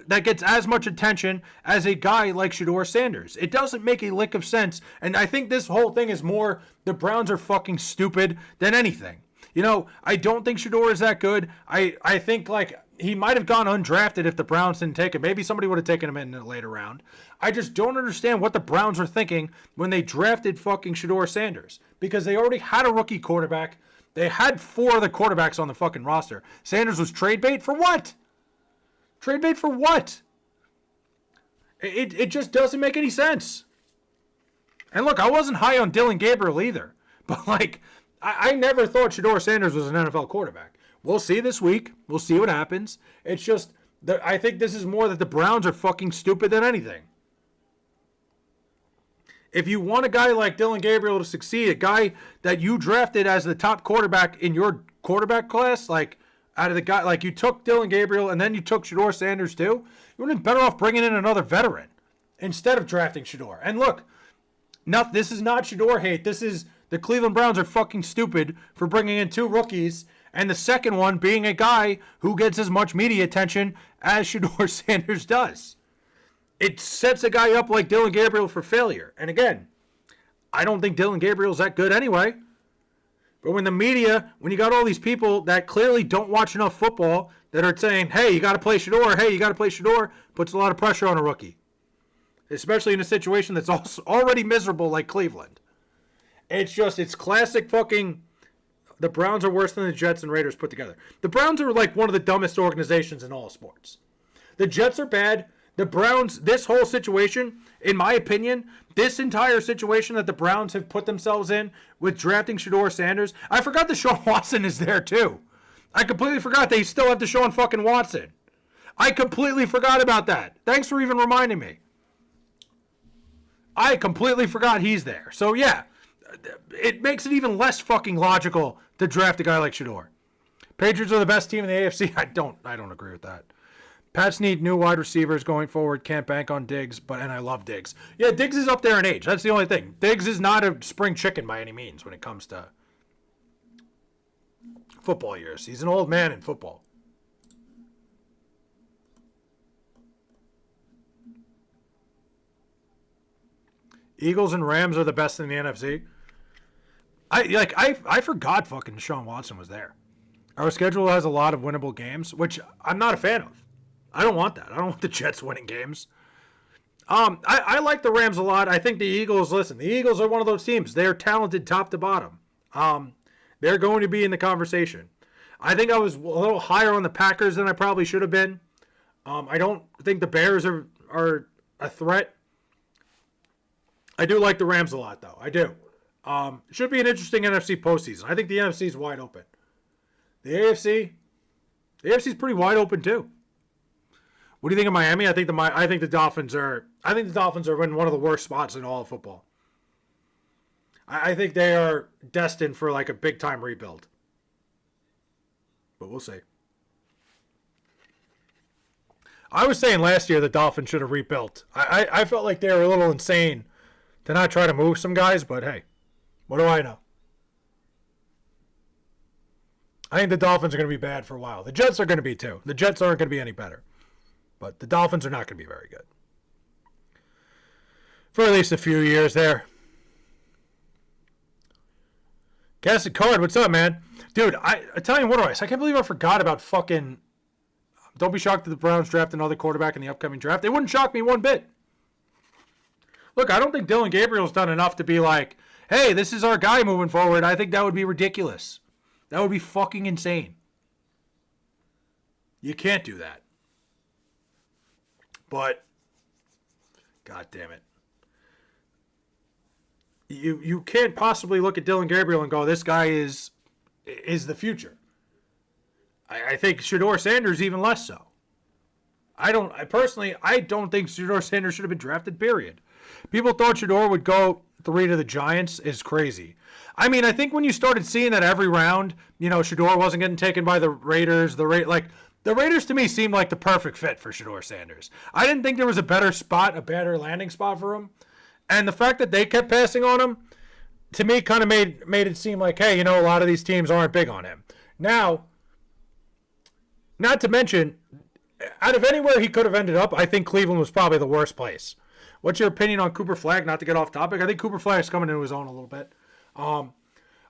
that gets as much attention as a guy like Shedeur Sanders? It doesn't make a lick of sense, and I think this whole thing is more the Browns are fucking stupid than anything. You know, I don't think Shedeur is that good. I think, like, he might have gone undrafted if the Browns didn't take him. Maybe somebody would have taken him in a later round. I just don't understand what the Browns are thinking when they drafted fucking Shedeur Sanders, because they already had a rookie quarterback. They had 4 of the quarterbacks on the fucking roster. Sanders was trade bait for what? Trade bait for what? It just doesn't make any sense. And look, I wasn't high on Dillon Gabriel either. But, like, I never thought Shedeur Sanders was an NFL quarterback. We'll see this week. We'll see what happens. It's just, I think this is more that the Browns are fucking stupid than anything. If you want a guy like Dillon Gabriel to succeed, a guy that you drafted as the top quarterback in your quarterback class, like, out of the guy, like, you took Dillon Gabriel and then you took Shedeur Sanders too, you would have been better off bringing in another veteran instead of drafting Shedeur. And look, this is not Shedeur hate. This is the Cleveland Browns are fucking stupid for bringing in 2 rookies, and the second one being a guy who gets as much media attention as Shedeur Sanders does. It sets a guy up like Dillon Gabriel for failure. And again, I don't think Dillon Gabriel's that good anyway. But when the media, when you got all these people that clearly don't watch enough football that are saying, hey, you got to play Shedeur, hey, you got to play Shedeur, puts a lot of pressure on a rookie. Especially in a situation that's already miserable like Cleveland. It's classic fucking, the Browns are worse than the Jets and Raiders put together. The Browns are like one of the dumbest organizations in all sports. The Jets are bad. The Browns, this whole situation, in my opinion, this entire situation that the Browns have put themselves in with drafting Shedeur Sanders, I forgot Deshaun Watson is there too. I completely forgot they still have Deshaun fucking Watson. I completely forgot about that. Thanks for even reminding me. I completely forgot he's there. So yeah, it makes it even less fucking logical to draft a guy like Shedeur. Patriots are the best team in the AFC. I don't agree with that. Pats need new wide receivers going forward. Can't bank on Diggs, and I love Diggs. Yeah, Diggs is up there in age. That's the only thing. Diggs is not a spring chicken by any means when it comes to football years. He's an old man in football. Eagles and Rams are the best in the NFC. I forgot fucking Deshaun Watson was there. Our schedule has a lot of winnable games, which I'm not a fan of. I don't want that. I don't want the Jets winning games. I like the Rams a lot. I think the Eagles, listen, the Eagles are one of those teams. They're talented top to bottom. They're going to be in the conversation. I think I was a little higher on the Packers than I probably should have been. I don't think the Bears are a threat. I do like the Rams a lot, though. I do. Should be an interesting NFC postseason. I think the NFC is wide open. The AFC is pretty wide open, too. What do you think of Miami? I think the Dolphins are in one of the worst spots in all of football. I think they are destined for like a big time rebuild. But we'll see. I was saying last year the Dolphins should have rebuilt. I felt like they were a little insane to not try to move some guys, but hey, what do I know? I think the Dolphins are going to be bad for a while. The Jets are going to be too. The Jets aren't going to be any better. But the Dolphins are not going to be very good. For at least a few years there. Casted Card, what's up, man? Dude, Italian Water Ice, I can't believe I forgot about fucking... Don't be shocked that the Browns draft another quarterback in the upcoming draft. It wouldn't shock me one bit. Look, I don't think Dillon Gabriel's done enough to be like, hey, this is our guy moving forward. I think that would be ridiculous. That would be fucking insane. You can't do that. But, God damn it. You can't possibly look at Dillon Gabriel and go, this guy is is the future. I think Shedeur Sanders even less so. I don't think Shedeur Sanders should have been drafted, period. People thought Shedeur would go 3 to the Giants is crazy. I mean, I think when you started seeing that every round, Shedeur wasn't getting taken by the Raiders. The Raiders to me seemed like the perfect fit for Shedeur Sanders. I didn't think there was a better landing spot for him. And the fact that they kept passing on him, to me, kind of made it seem like, hey, a lot of these teams aren't big on him. Now, not to mention, out of anywhere he could have ended up, I think Cleveland was probably the worst place. What's your opinion on Cooper Flagg? Not to get off topic, I think Cooper Flagg's coming into his own a little bit. I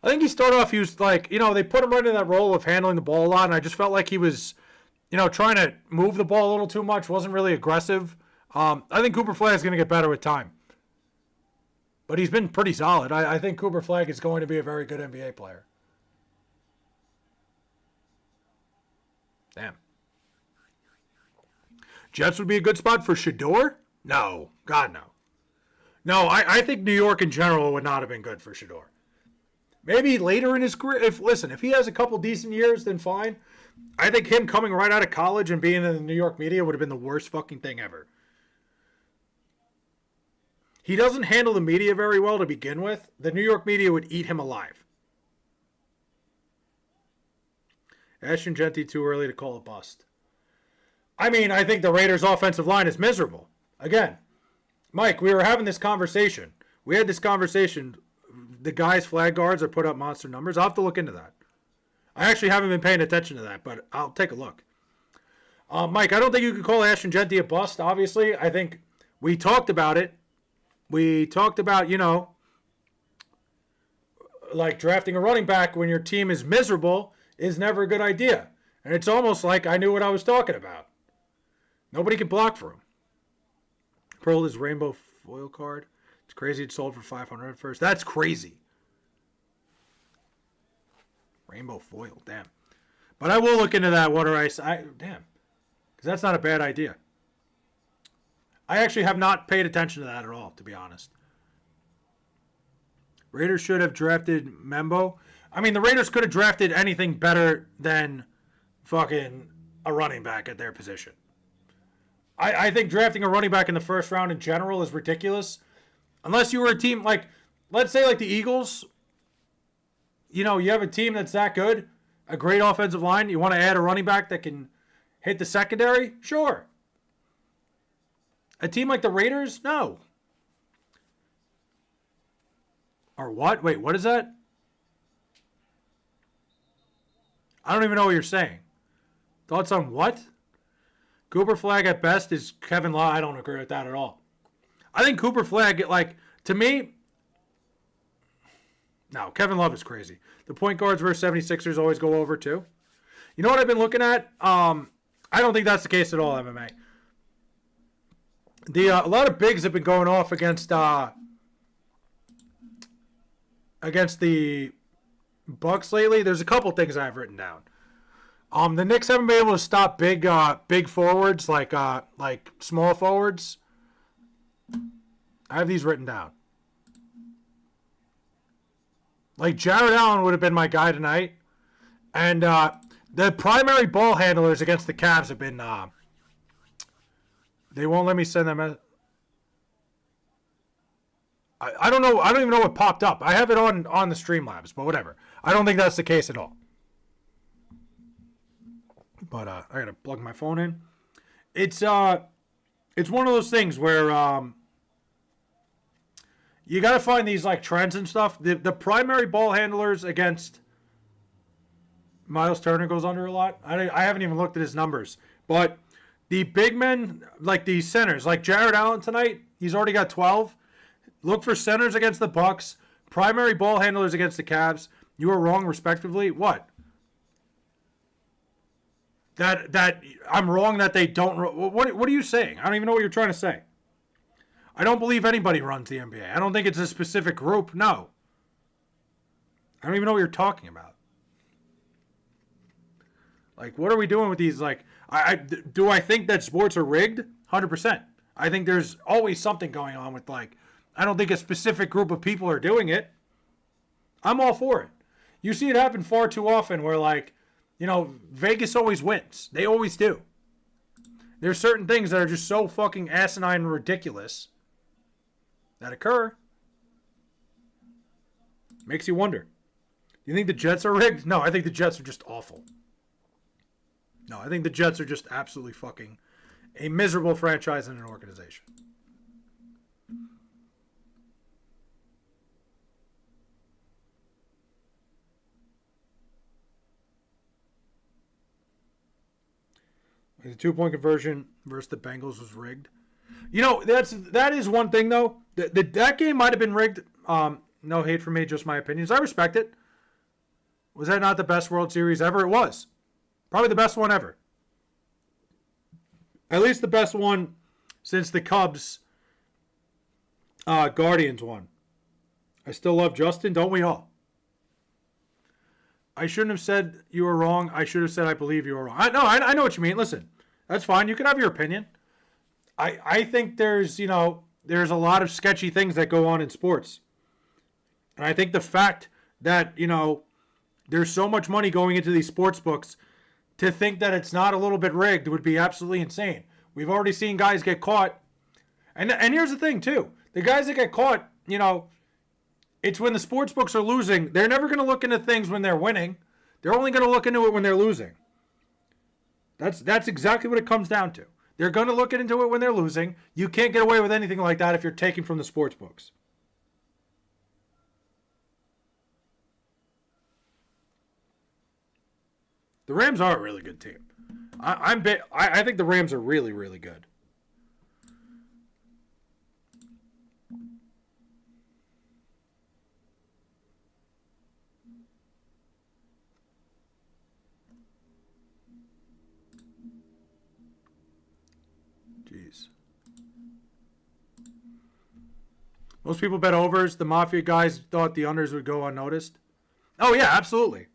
think he started off, he was like, they put him right in that role of handling the ball a lot, and I just felt like he was, trying to move the ball a little too much, wasn't really aggressive. I think Cooper Flagg's going to get better with time. But he's been pretty solid. I think Cooper Flagg is going to be a very good NBA player. Damn. Jets would be a good spot for Shedeur? No. God, no. No, I think New York in general would not have been good for Shedeur. Maybe later in his career. If he has a couple decent years, then fine. I think him coming right out of college and being in the New York media would have been the worst fucking thing ever. He doesn't handle the media very well to begin with. The New York media would eat him alive. Ashton Jeanty too early to call a bust. I mean, I think the Raiders' offensive line is miserable. Again, Mike, we were having this conversation. We had this conversation. The guys' flag guards are put up monster numbers. I'll have to look into that. I actually haven't been paying attention to that, but I'll take a look. Mike, I don't think you could call Ashton Jeanty a bust, obviously. I think we talked about it. We talked about, like drafting a running back when your team is miserable is never a good idea. And it's almost like I knew what I was talking about. Nobody can block for him. Pearl is rainbow foil card. It's crazy it sold for $500 at first. That's crazy. Rainbow foil, damn. But I will look into that water ice. Damn. Because that's not a bad idea. I actually have not paid attention to that at all, to be honest. Raiders should have drafted Membo. I mean, the Raiders could have drafted anything better than fucking a running back at their position. I think drafting a running back in the first round in general is ridiculous. Unless you were a team like, let's say like the Eagles. You have a team that's that good, a great offensive line. You want to add a running back that can hit the secondary? Sure. A team like the Raiders? No. Or what? Wait, what is that? I don't even know what you're saying. Thoughts on what? Cooper Flagg at best is Kevin Love. I don't agree with that at all. I think Cooper Flagg, to me, no, Kevin Love is crazy. The point guards versus 76ers always go over too. You know what I've been looking at? I don't think that's the case at all, MMA. A lot of bigs have been going off against the Bucks lately. There's a couple things I've written down. The Knicks haven't been able to stop big forwards like small forwards. I have these written down. Like Jared Allen would have been my guy tonight, and the primary ball handlers against the Cavs have been. They won't let me send them. I don't know. I don't even know what popped up. I have it on the Streamlabs, but whatever. I don't think that's the case at all. But I gotta plug my phone in. It's one of those things where you gotta find these like trends and stuff. The primary ball handlers against Miles Turner goes under a lot. I haven't even looked at his numbers, but the big men, like the centers, like Jared Allen tonight, he's already got 12. Look for centers against the Bucks, primary ball handlers against the Cavs. You are wrong, respectively. What? That I'm wrong that they don't. What are you saying? I don't even know what you're trying to say. I don't believe anybody runs the NBA. I don't think it's a specific group. No. I don't even know what you're talking about. Like, what are we doing with these? Like, do I think that sports are rigged? 100%. I think there's always something going on with, like, I don't think a specific group of people are doing it. I'm all for it. You see it happen far too often where, like, Vegas always wins. They always do. There's certain things that are just so fucking asinine and ridiculous that occur. Makes you wonder. You think the Jets are rigged? No, I think the Jets are just awful. No, I think the Jets are just absolutely fucking a miserable franchise and an organization. The 2-point conversion versus the Bengals was rigged. That is one thing though. That game might have been rigged. No hate for me, just my opinions. I respect it. Was that not the best World Series ever? It was. Probably the best one ever. At least the best one since the Cubs Guardians one. I still love Justin, don't we all? I shouldn't have said you were wrong. I should have said I believe you were wrong. I know what you mean. Listen, that's fine. You can have your opinion. I think there's a lot of sketchy things that go on in sports. And I think the fact that, there's so much money going into these sports books, to think that it's not a little bit rigged would be absolutely insane. We've already seen guys get caught. And here's the thing, too. The guys that get caught, it's when the sports books are losing. They're never going to look into things when they're winning. They're only going to look into it when they're losing. That's exactly what it comes down to. They're going to look into it when they're losing. You can't get away with anything like that if you're taking from the sports books. The Rams are a really good team. I think the Rams are really, really good. Jeez. Most people bet overs. The Mafia guys thought the unders would go unnoticed. Oh, yeah, absolutely.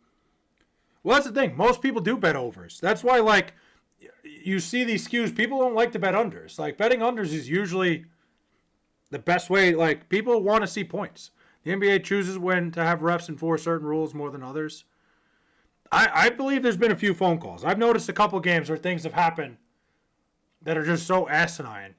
Well, that's the thing. Most people do bet overs. That's why, like, you see these skews. People don't like to bet unders. Like, betting unders is usually the best way. Like, people want to see points. The NBA chooses when to have refs enforce certain rules more than others. I believe there's been a few phone calls. I've noticed a couple games where things have happened that are just so asinine.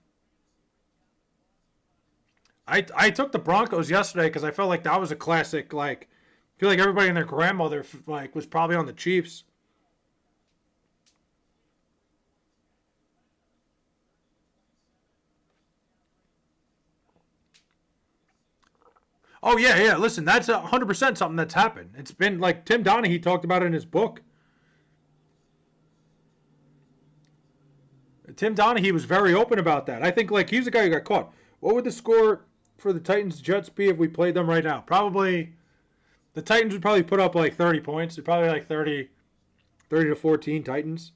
I took the Broncos yesterday because I felt like that was a classic, like, I feel like everybody and their grandmother was probably on the Chiefs. Oh, yeah. Listen, that's 100% something that's happened. It's been like Tim Donaghy talked about it in his book. Tim Donaghy was very open about that. I think, like, he's the guy who got caught. What would the score for the Titans-Jets be if we played them right now? Probably, the Titans would probably put up like 30 points. It'd probably like 30 to 14 Titans.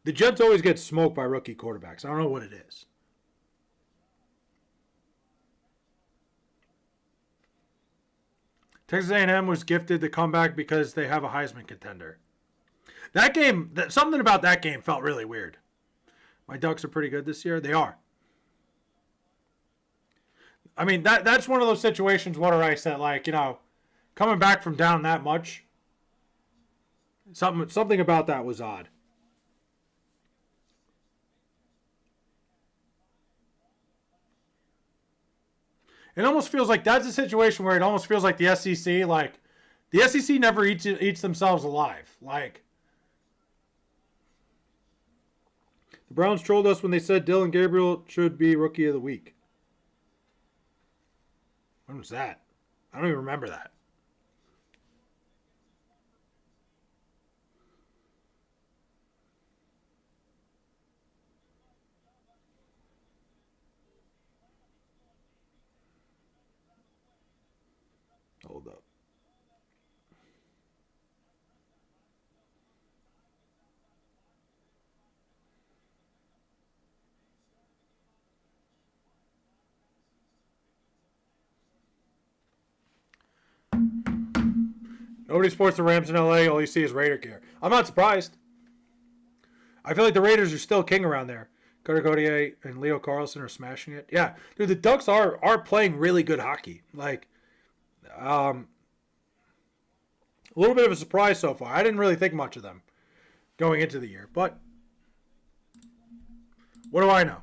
The Jets always get smoked by rookie quarterbacks. I don't know what it is. Texas A&M was gifted the comeback because they have a Heisman contender. That game, something about that game felt really weird. My Ducks are pretty good this year. They are. I mean, that's one of those situations, Water Ice, that, like, coming back from down that much, something about that was odd. It almost feels like that's a situation where it almost feels like the SEC, like, the SEC never eats themselves alive. Like, the Browns trolled us when they said Dillon Gabriel should be Rookie of the Week. When was that? I don't even remember that. Hold up. Nobody supports the Rams in LA. All you see is Raider gear. I'm not surprised. I feel like the Raiders are still king around there. Carter Gauthier and Leo Carlson are smashing it. Yeah, dude, the Ducks are playing really good hockey. Like, A little bit of a surprise so far. I didn't really think much of them going into the year, but what do I know?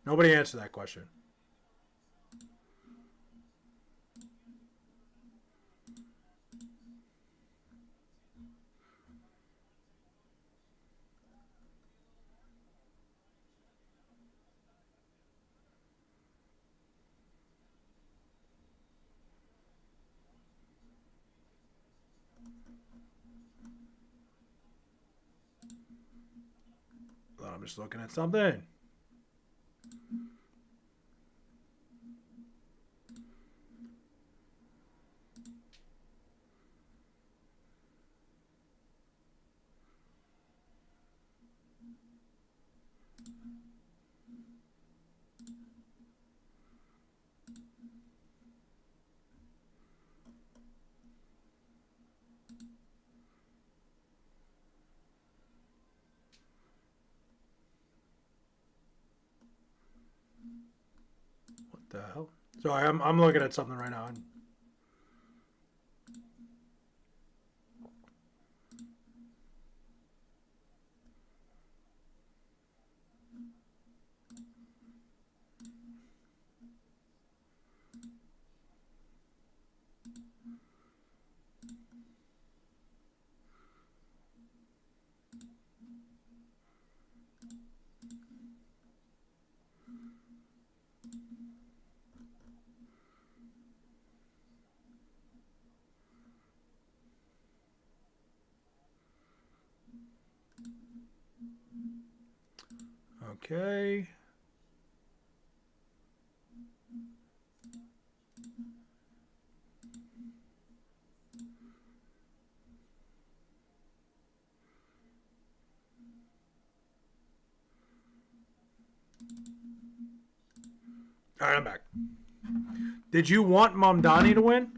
Nobody answered that question. I'm just looking at something. What the hell? Sorry, I'm looking at something right now. Okay. All right, I'm back. Did you want Mamdani to win?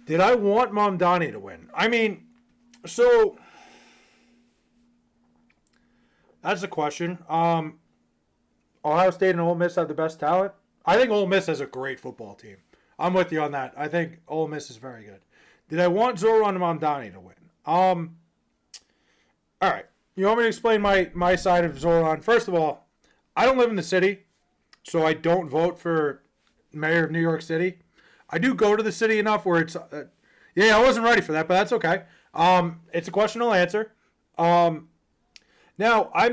Did I want Mamdani to win? I mean, so that's the question. Ohio State and Ole Miss have the best talent. I think Ole Miss has a great football team. I'm with you on that. I think Ole Miss is very good. Did I want Zoran Mamdani to win? All right. You want me to explain my side of Zoran? First of all, I don't live in the city, so I don't vote for mayor of New York City. I do go to the city enough where it's... yeah, I wasn't ready for that, but that's okay. It's a question I'll answer. Now, I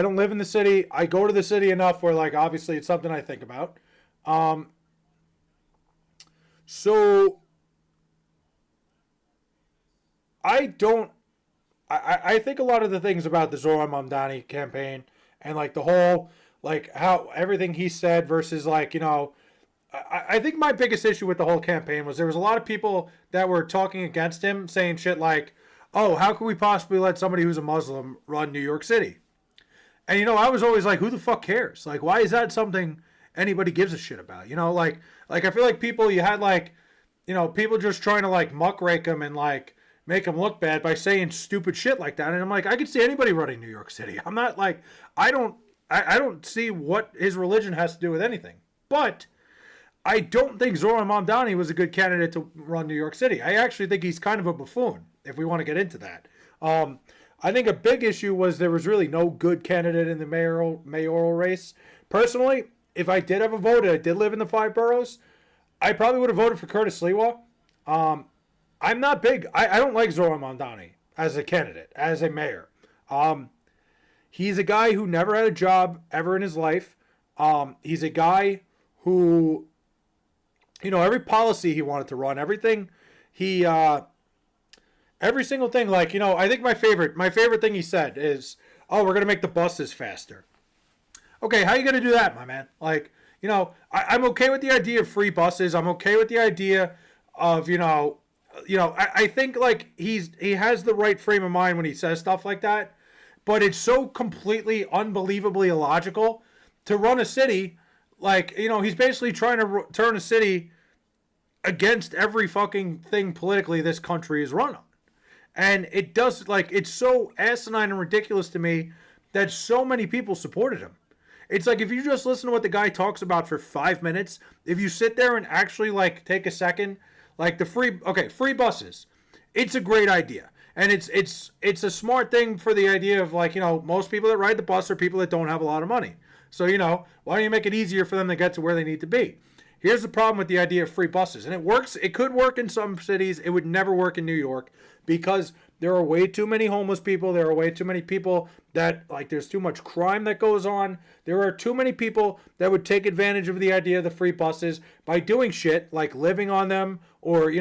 don't live in the city. I go to the city enough where, like, obviously it's something I think about. So, I don't... I think a lot of the things about the Zoran Mamdani campaign and, like, the whole, like, how everything he said versus, like, you know... I think my biggest issue with the whole campaign was there was a lot of people that were talking against him, saying shit like, oh, how could we possibly let somebody who's a Muslim run New York City? And, you know, I was always like, who the fuck cares? Like, why is that something anybody gives a shit about? You know, like I feel like people, you had, like, you know, people just trying to, like, muckrake him and, like, make him look bad by saying stupid shit like that. And I'm like, I could see anybody running New York City. I'm not, like, I don't see what his religion has to do with anything. But I don't think Zoran Mamdani was a good candidate to run New York City. I actually think he's kind of a buffoon, if we want to get into that. I think a big issue was there was really no good candidate in the mayoral race. Personally, if I did have a vote and I did live in the 5 boroughs, I probably would have voted for Curtis Sliwa. I'm not big. I don't like Zoran Mamdani as a candidate, as a mayor. He's a guy who never had a job ever in his life. He's a guy who, you know, every policy he wanted to run, everything he, every single thing, like, you know, I think my favorite thing he said is, oh, we're going to make the buses faster. Okay, how are you going to do that, my man? Like, you know, I'm okay with the idea of free buses. I'm okay with the idea of, I think, like, he has the right frame of mind when he says stuff like that, but it's so completely, unbelievably illogical to run a city. Like, you know, he's basically trying to turn a city against every fucking thing politically this country is run on. And it does, like, it's so asinine and ridiculous to me that so many people supported him. It's like if you just listen to what the guy talks about for 5 minutes, if you sit there and actually like take a second, like the free buses, it's a great idea. And it's a smart thing for the idea of like, most people that ride the bus are people that don't have a lot of money. So, why don't you make it easier for them to get to where they need to be? Here's the problem with the idea of free buses. And it works, it could work in some cities, it would never work in New York because there are way too many homeless people. There are way too many people that, like, there's too much crime that goes on. There are too many people that would take advantage of the idea of the free buses by doing shit like living on them or,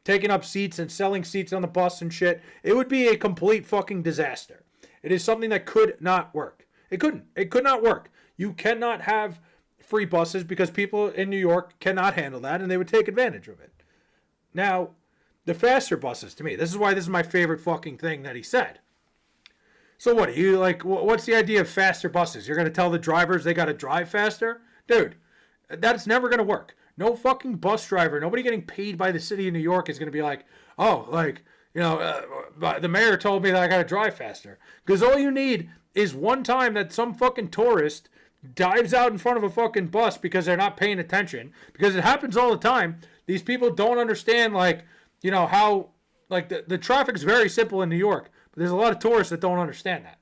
taking up seats and selling seats on the bus and shit. It would be a complete fucking disaster. It is something that could not work. It couldn't. It could not work. You cannot have free buses because people in New York cannot handle that and they would take advantage of it. Now, the faster buses, to me, this is why this is my favorite fucking thing that he said. So what, what's the idea of faster buses? You're going to tell the drivers they got to drive faster? Dude, that's never going to work. No fucking bus driver, nobody getting paid by the city of New York is going to be like, the mayor told me that I got to drive faster. Because all you need is one time that some fucking tourist dives out in front of a fucking bus because they're not paying attention. Because it happens all the time. These people don't understand, how, the traffic is very simple in New York, but there's a lot of tourists that don't understand that.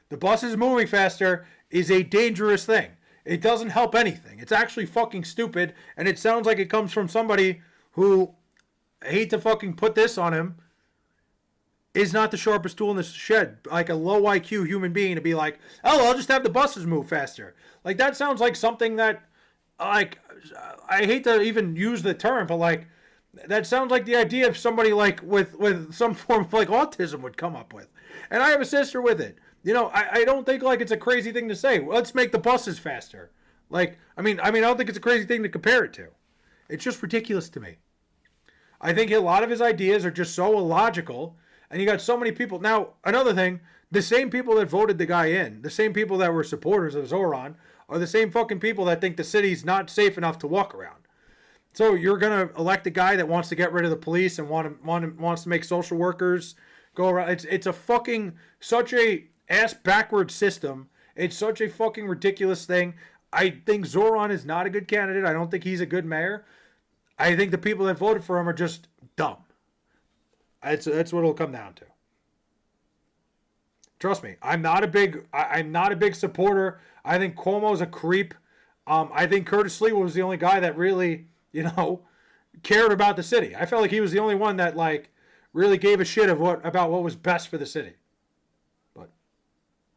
The buses moving faster is a dangerous thing. It doesn't help anything. It's actually fucking stupid, and it sounds like it comes from somebody who, I hate to fucking put this on him, is not the sharpest tool in the shed. Like a low IQ human being to be like, oh, I'll just have the buses move faster. Like, that sounds like something that, I hate to even use the term, but that sounds like the idea of somebody with some form of autism would come up with. And I have a sister with it. I don't think it's a crazy thing to say. Let's make the buses faster. I don't think it's a crazy thing to compare it to. It's just ridiculous to me. I think a lot of his ideas are just so illogical, and you got so many people. Now, another thing, the same people that voted the guy in, the same people that were supporters of Zoran, are the same fucking people that think the city's not safe enough to walk around. So you're going to elect a guy that wants to get rid of the police and wants to make social workers go around. It's a fucking, such a ass-backward system. It's such a fucking ridiculous thing. I think Zoran is not a good candidate. I don't think he's a good mayor. I think the people that voted for him are just dumb. That's what it'll come down to. Trust me, I'm not a big supporter. I think Cuomo's a creep. I think Curtis Lee was the only guy that really, cared about the city. I felt like he was the only one that really gave a shit about what was best for the city. But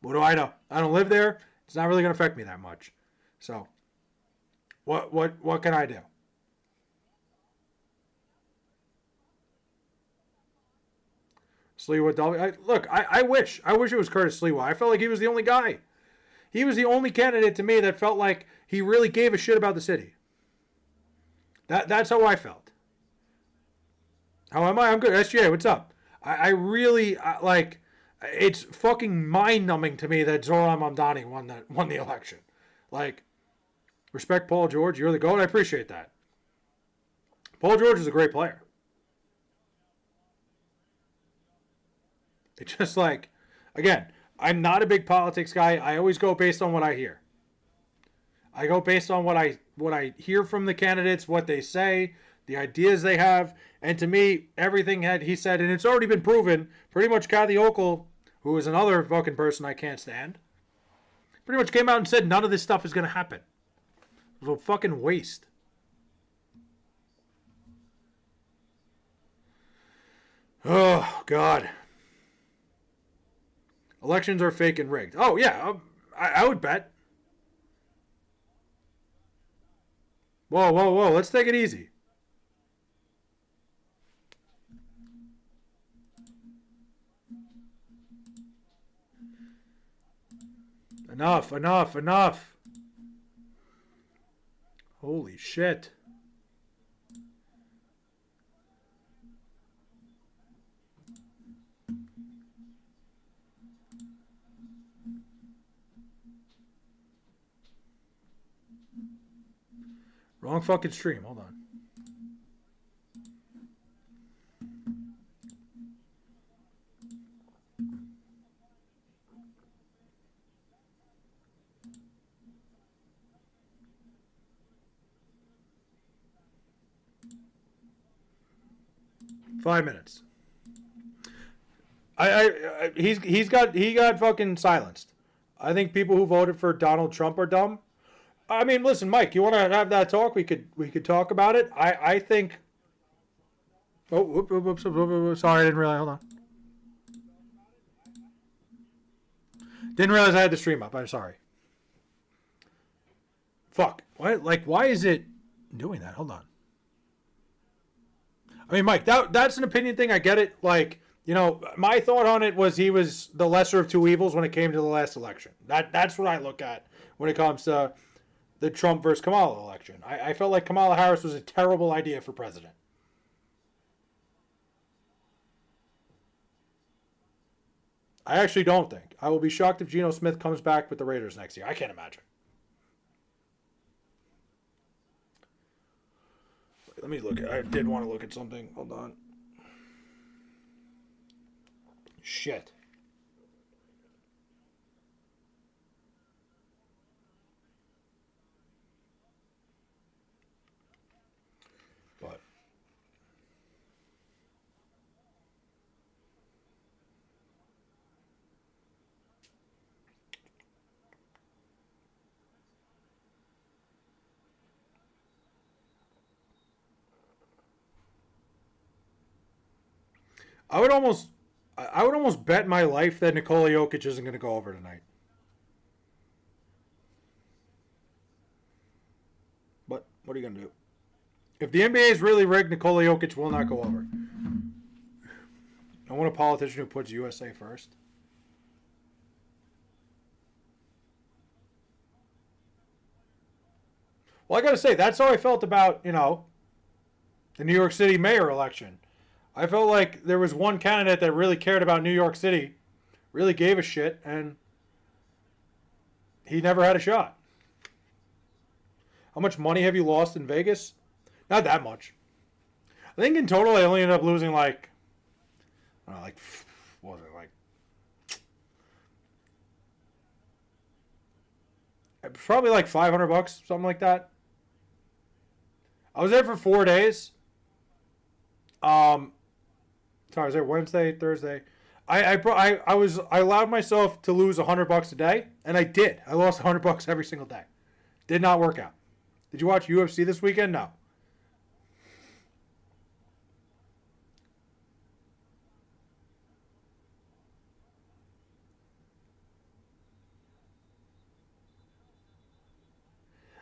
what do I know? I don't live there. It's not really going to affect me that much. So what can I do? Sliwa W. I wish it was Curtis Sliwa. I felt like he was the only guy. He was the only candidate to me that felt like he really gave a shit about the city. That's how I felt. How am I? I'm good. SGA, what's up? I really it's fucking mind-numbing to me that Zoran Mamdani won the election. Respect Paul George. You're the GOAT. I appreciate that. Paul George is a great player. It's just again, I'm not a big politics guy. I always go based on what I hear. I go based on what I hear from the candidates, what they say, the ideas they have, and to me, everything he said, and it's already been proven, pretty much Kathy Hochul, who is another fucking person I can't stand, pretty much came out and said none of this stuff is going to happen. It was a fucking waste. Oh, God. Elections are fake and rigged. Oh, yeah, I would bet. Whoa. Let's take it easy. Enough. Holy shit. Wrong fucking stream. Hold on. 5 minutes. He got fucking silenced. I think people who voted for Donald Trump are dumb. I mean, listen, Mike, you want to have that talk? We could talk about it. I think. Oh, whoops, sorry, I didn't realize. Hold on. Didn't realize I had the stream up. I'm sorry. Fuck. Why is it doing that? Hold on. I mean, Mike, that's an opinion thing. I get it. Like, you know, my thought on it was he was the lesser of two evils when it came to the last election. That's what I look at when it comes to the Trump versus Kamala election. I felt like Kamala Harris was a terrible idea for president. I actually don't think. I will be shocked if Geno Smith comes back with the Raiders next year. I can't imagine. Let me look. I did want to look at something. Hold on. Shit. But I would almost bet my life that Nikola Jokic isn't going to go over tonight. But what are you going to do? If the NBA is really rigged, Nikola Jokic will not go over. I want a politician who puts USA first. Well, I got to say, that's how I felt about, you know, the New York City mayor election. I felt like there was one candidate that really cared about New York City, really gave a shit, and he never had a shot. How much money have you lost in Vegas? Not that much. I think in total I only ended up losing like, I don't know, like, what was it, like, probably like $500, something like that. I was there for 4 days. Sorry, I was there Wednesday, Thursday. I allowed myself to lose $100 a day, and I did. I lost $100 every single day. Did not work out. Did you watch UFC this weekend? No.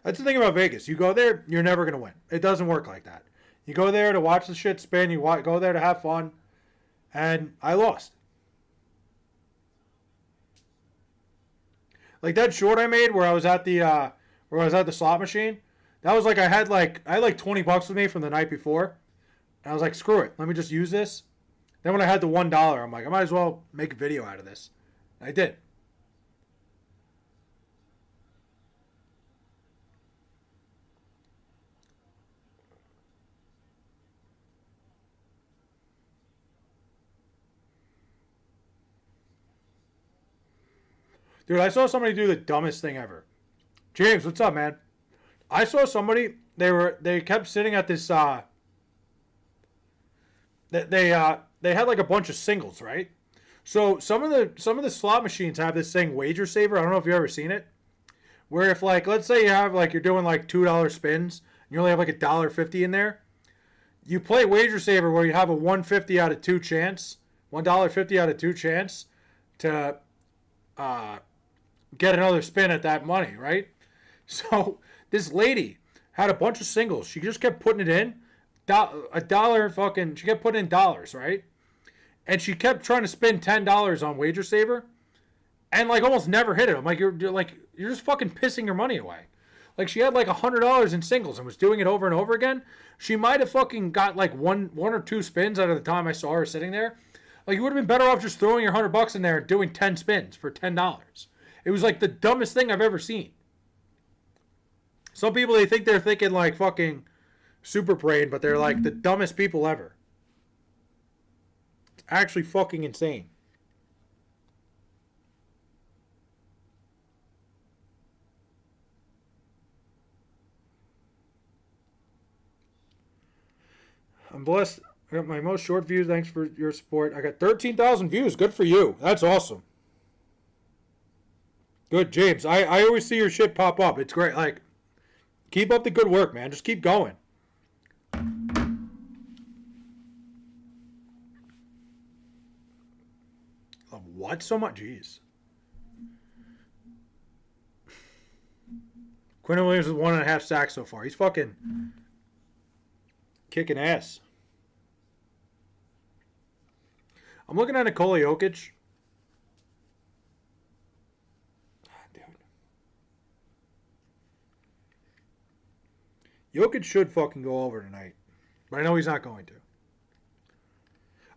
That's the thing about Vegas. You go there, you're never going to win. It doesn't work like that. You go there to watch the shit spin. You go there to have fun. And I lost. Like that short I made where I was at the slot machine. That was like I had like $20 with me from the night before. And I was like, screw it. Let me just use this. Then when I had the $1, I'm like, I might as well make a video out of this. And I did. Dude, I saw somebody do the dumbest thing ever. James, what's up, man? I saw somebody. They kept sitting at this. They had like a bunch of singles, right? So some of the slot machines have this thing, Wager Saver. I don't know if you've ever seen it. Where if like let's say you have like you're doing like $2 spins, and you only have like $1.50 in there. You play Wager Saver where you have a 150 out of 2 chance, $1.50 out of 2 chance to get another spin at that money, right? So this lady had a bunch of singles. She just kept putting it in. A dollar fucking, she kept putting in dollars, right? And she kept trying to spend $10 on Wager Saver and like almost never hit it. I'm like, you're just fucking pissing your money away. Like she had like $100 in singles and was doing it over and over again. She might have fucking got like one or two spins out of the time I saw her sitting there. Like you would have been better off just throwing your $100 in there and doing 10 spins for $10. It was like the dumbest thing I've ever seen. Some people, they're thinking like fucking super brain, but they're like the dumbest people ever. It's actually fucking insane. I'm blessed. I got my most short views. Thanks for your support. I got 13,000 views. Good for you. That's awesome. Good, James. I always see your shit pop up. It's great. Like, keep up the good work, man. Just keep going. What so much? Jeez. Quinn Williams with 1.5 sacks so far. He's fucking kicking ass. I'm looking at Nikola Jokic. Dude. Jokic should fucking go over tonight. But I know he's not going to.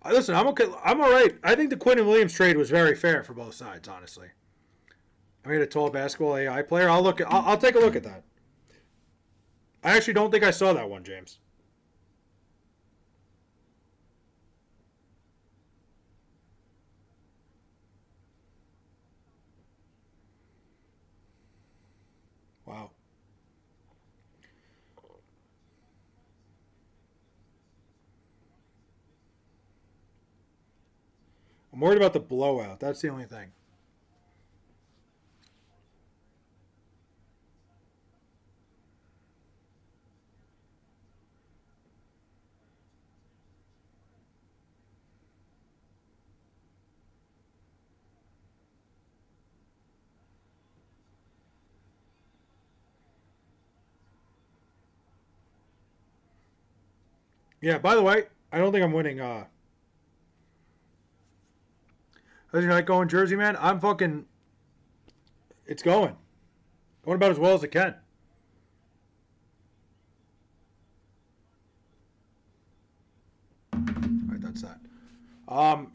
Listen, I'm okay. I'm all right. I think the Quinn Williams trade was very fair for both sides, honestly. I made a tall basketball AI player. I'll take a look at that. I actually don't think I saw that one, James. Wow. I'm worried about the blowout. That's the only thing. Yeah, by the way, I don't think I'm winning. How's your night going, Jersey, man? I'm fucking. It's going. Going about as well as it can. All right, that's that.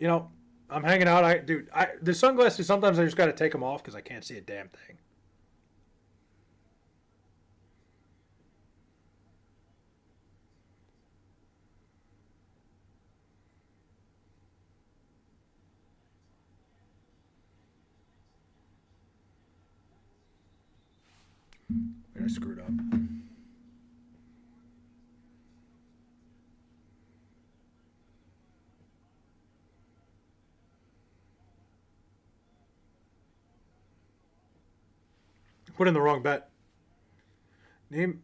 You know, I'm hanging out. The sunglasses, sometimes I just got to take them off because I can't see a damn thing. I screwed up. Put in the wrong bet. Name.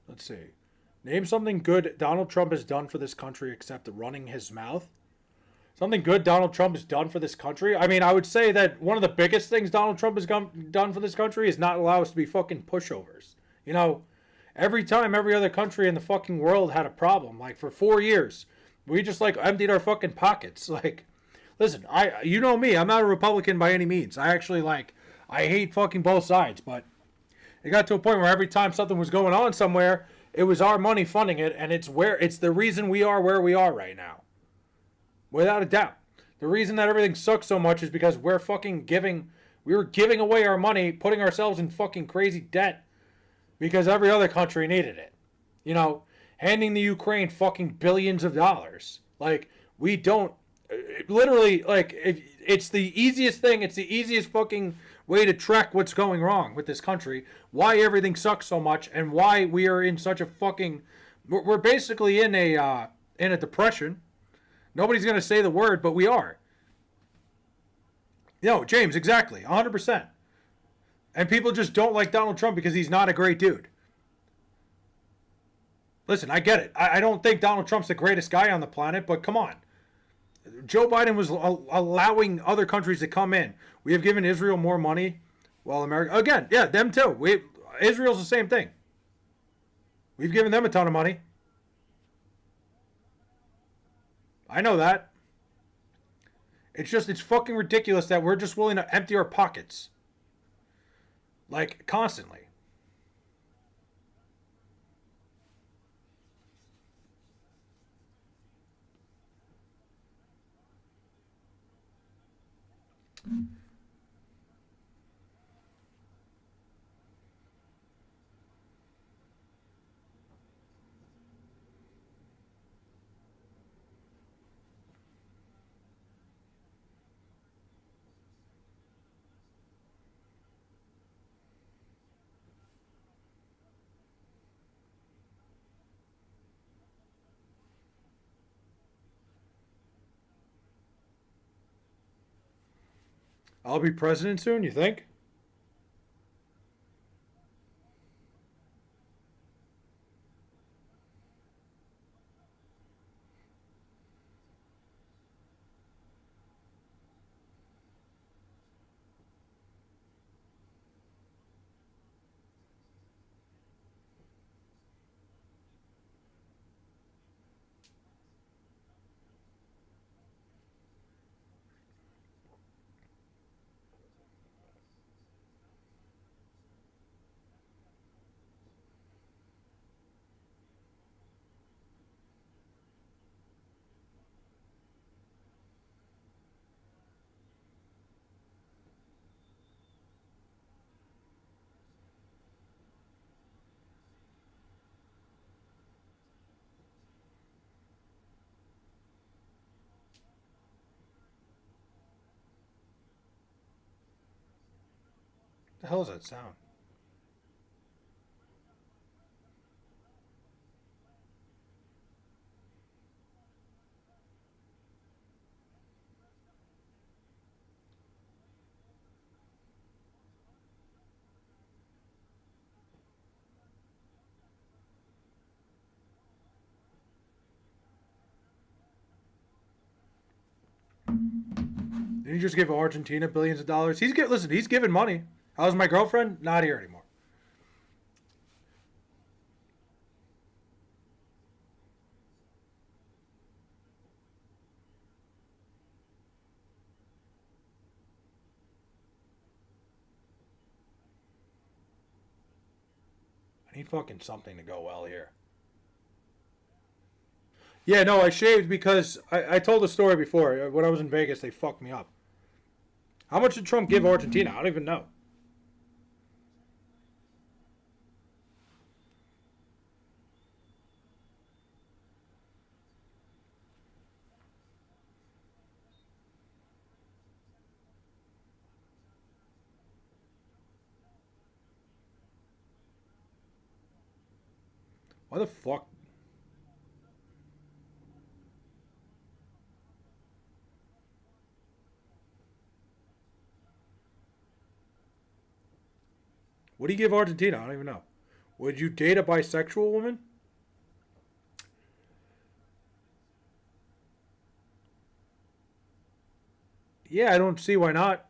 Let's see. Name something good Donald Trump has done for this country except running his mouth. Something good Donald Trump has done for this country. I mean, I would say that one of the biggest things Donald Trump has done for this country is not allow us to be fucking pushovers. You know, every time every other country in the fucking world had a problem, like for 4 years, we just like emptied our fucking pockets. Like, listen, you know me, I'm not a Republican by any means. I hate fucking both sides, but it got to a point where every time something was going on somewhere, it was our money funding it, and it's the reason we are where we are right now. Without a doubt. The reason that everything sucks so much is because we were giving away our money, putting ourselves in fucking crazy debt because every other country needed it. You know, handing the Ukraine fucking billions of dollars. Like, we don't, literally, like, it's the easiest thing, it's the easiest fucking way to track what's going wrong with this country, why everything sucks so much, and why we are in such a fucking, we're basically in a depression. Nobody's going to say the word, but we are. No, James, exactly. 100%. And people just don't like Donald Trump because he's not a great dude. Listen, I get it. I don't think Donald Trump's the greatest guy on the planet, but come on. Joe Biden was allowing other countries to come in. We have given Israel more money, while America, again, yeah, them too. Israel's the same thing. We've given them a ton of money. I know that. It's fucking ridiculous that we're just willing to empty our pockets. Like, constantly. I'll be president soon, you think? The hell is that sound? Did he just give Argentina billions of dollars? Listen, he's giving money. How's my girlfriend? Not here anymore. I need fucking something to go well here. Yeah, no, I shaved because I told the story before. When I was in Vegas, they fucked me up. How much did Trump give Argentina? I don't even know. Why the fuck? What do you give Argentina? I don't even know. Would you date a bisexual woman? Yeah, I don't see why not.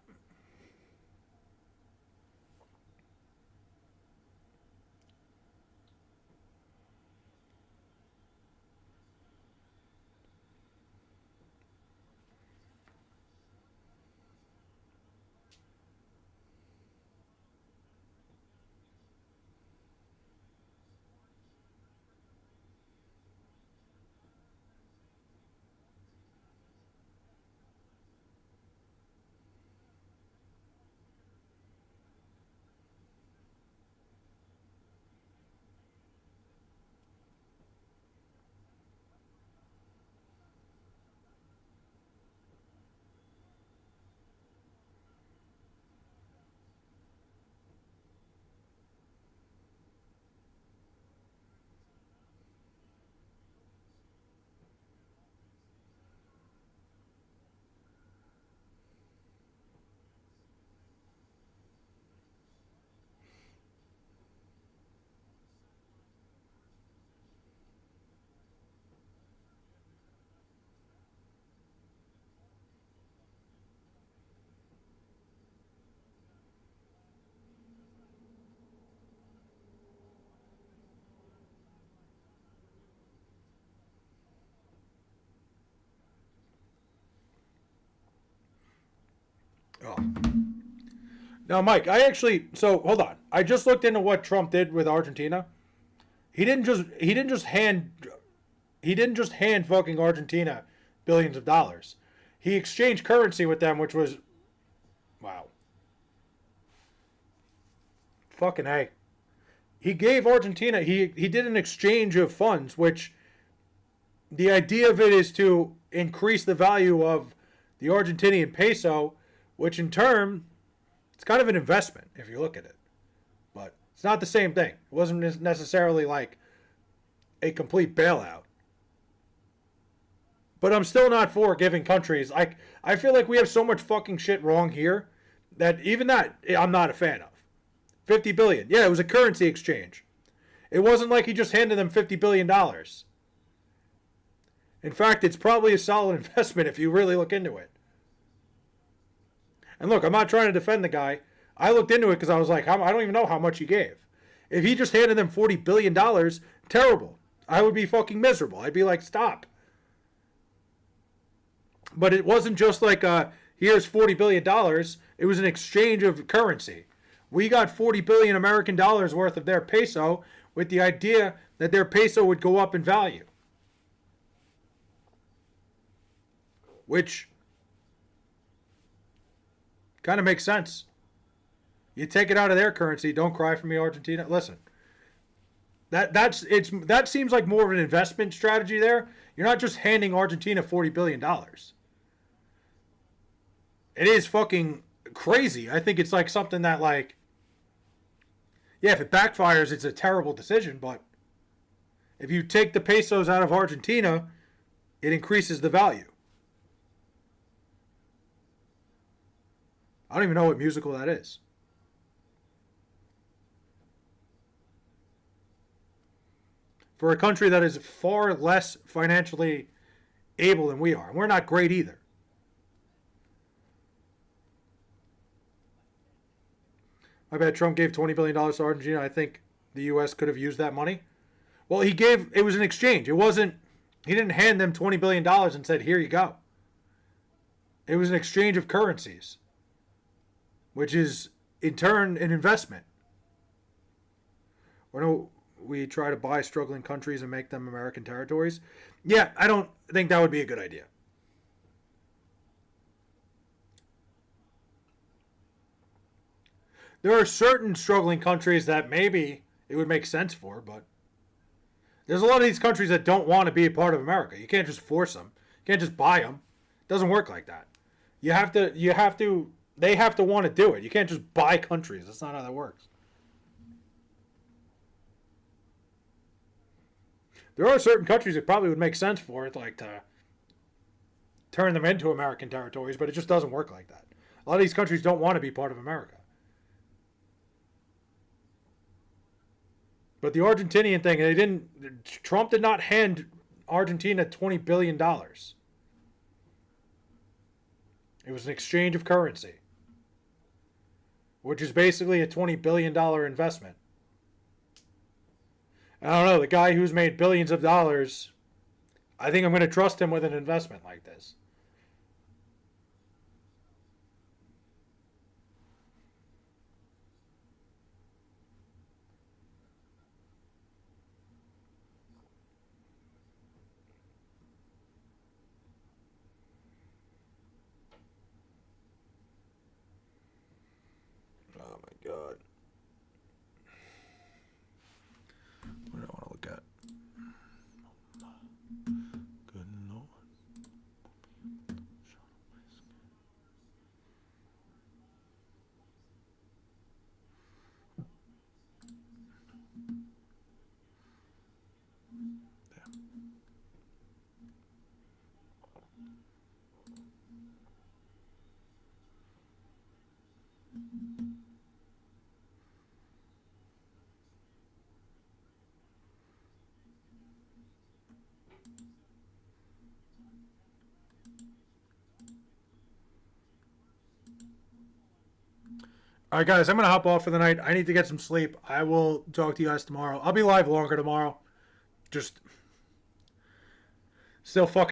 Oh. Now, Mike, I actually hold on. I just looked into what Trump did with Argentina. He didn't just hand fucking Argentina billions of dollars. He exchanged currency with them, which was Wow. Fucking A. He gave Argentina, he did an exchange of funds, which the idea of it is to increase the value of the Argentinian peso, which in turn, it's kind of an investment if you look at it. But it's not the same thing. It wasn't necessarily like a complete bailout. But I'm still not for giving countries. I feel like we have so much fucking shit wrong here that even that I'm not a fan of. 50 billion. Yeah, it was a currency exchange. It wasn't like he just handed them $50 billion. In fact, it's probably a solid investment if you really look into it. And look, I'm not trying to defend the guy. I looked into it because I was like, I don't even know how much he gave. If he just handed them $40 billion, terrible. I would be fucking miserable. I'd be like, stop. But it wasn't just like, here's $40 billion. It was an exchange of currency. We got 40 billion American dollars worth of their peso with the idea that their peso would go up in value. Which kind of makes sense. You take it out of their currency, don't cry for me, Argentina. Listen, that seems like more of an investment strategy there. You're not just handing Argentina $40 billion. It is fucking crazy. I think it's like something that like, yeah, if it backfires, it's a terrible decision, but if you take the pesos out of Argentina, it increases the value. I don't even know what musical that is. For a country that is far less financially able than we are. And we're not great either. I bet Trump gave $20 billion to Argentina. I think the U.S. could have used that money. Well, it was an exchange. He didn't hand them $20 billion and said, here you go. It was an exchange of currencies, which is in turn an investment. Or no, we try to buy struggling countries and make them American territories. Yeah, I don't think that would be a good idea. There are certain struggling countries that maybe it would make sense for, but there's a lot of these countries that don't want to be a part of America. You can't just force them. You can't just buy them. It doesn't work like that. They have to want to do it. You can't just buy countries. That's not how that works. There are certain countries that probably would make sense for it, like to turn them into American territories, but it just doesn't work like that. A lot of these countries don't want to be part of America. But the Argentinian thing, Trump did not hand Argentina $20 billion. It was an exchange of currency, which is basically a $20 billion investment. I don't know, the guy who's made billions of dollars, I think I'm going to trust him with an investment like this. Oh my God. What do I want to look at? Good Lord. All right, guys, I'm going to hop off for the night. I need to get some sleep. I will talk to you guys tomorrow. I'll be live longer tomorrow. Just still fucking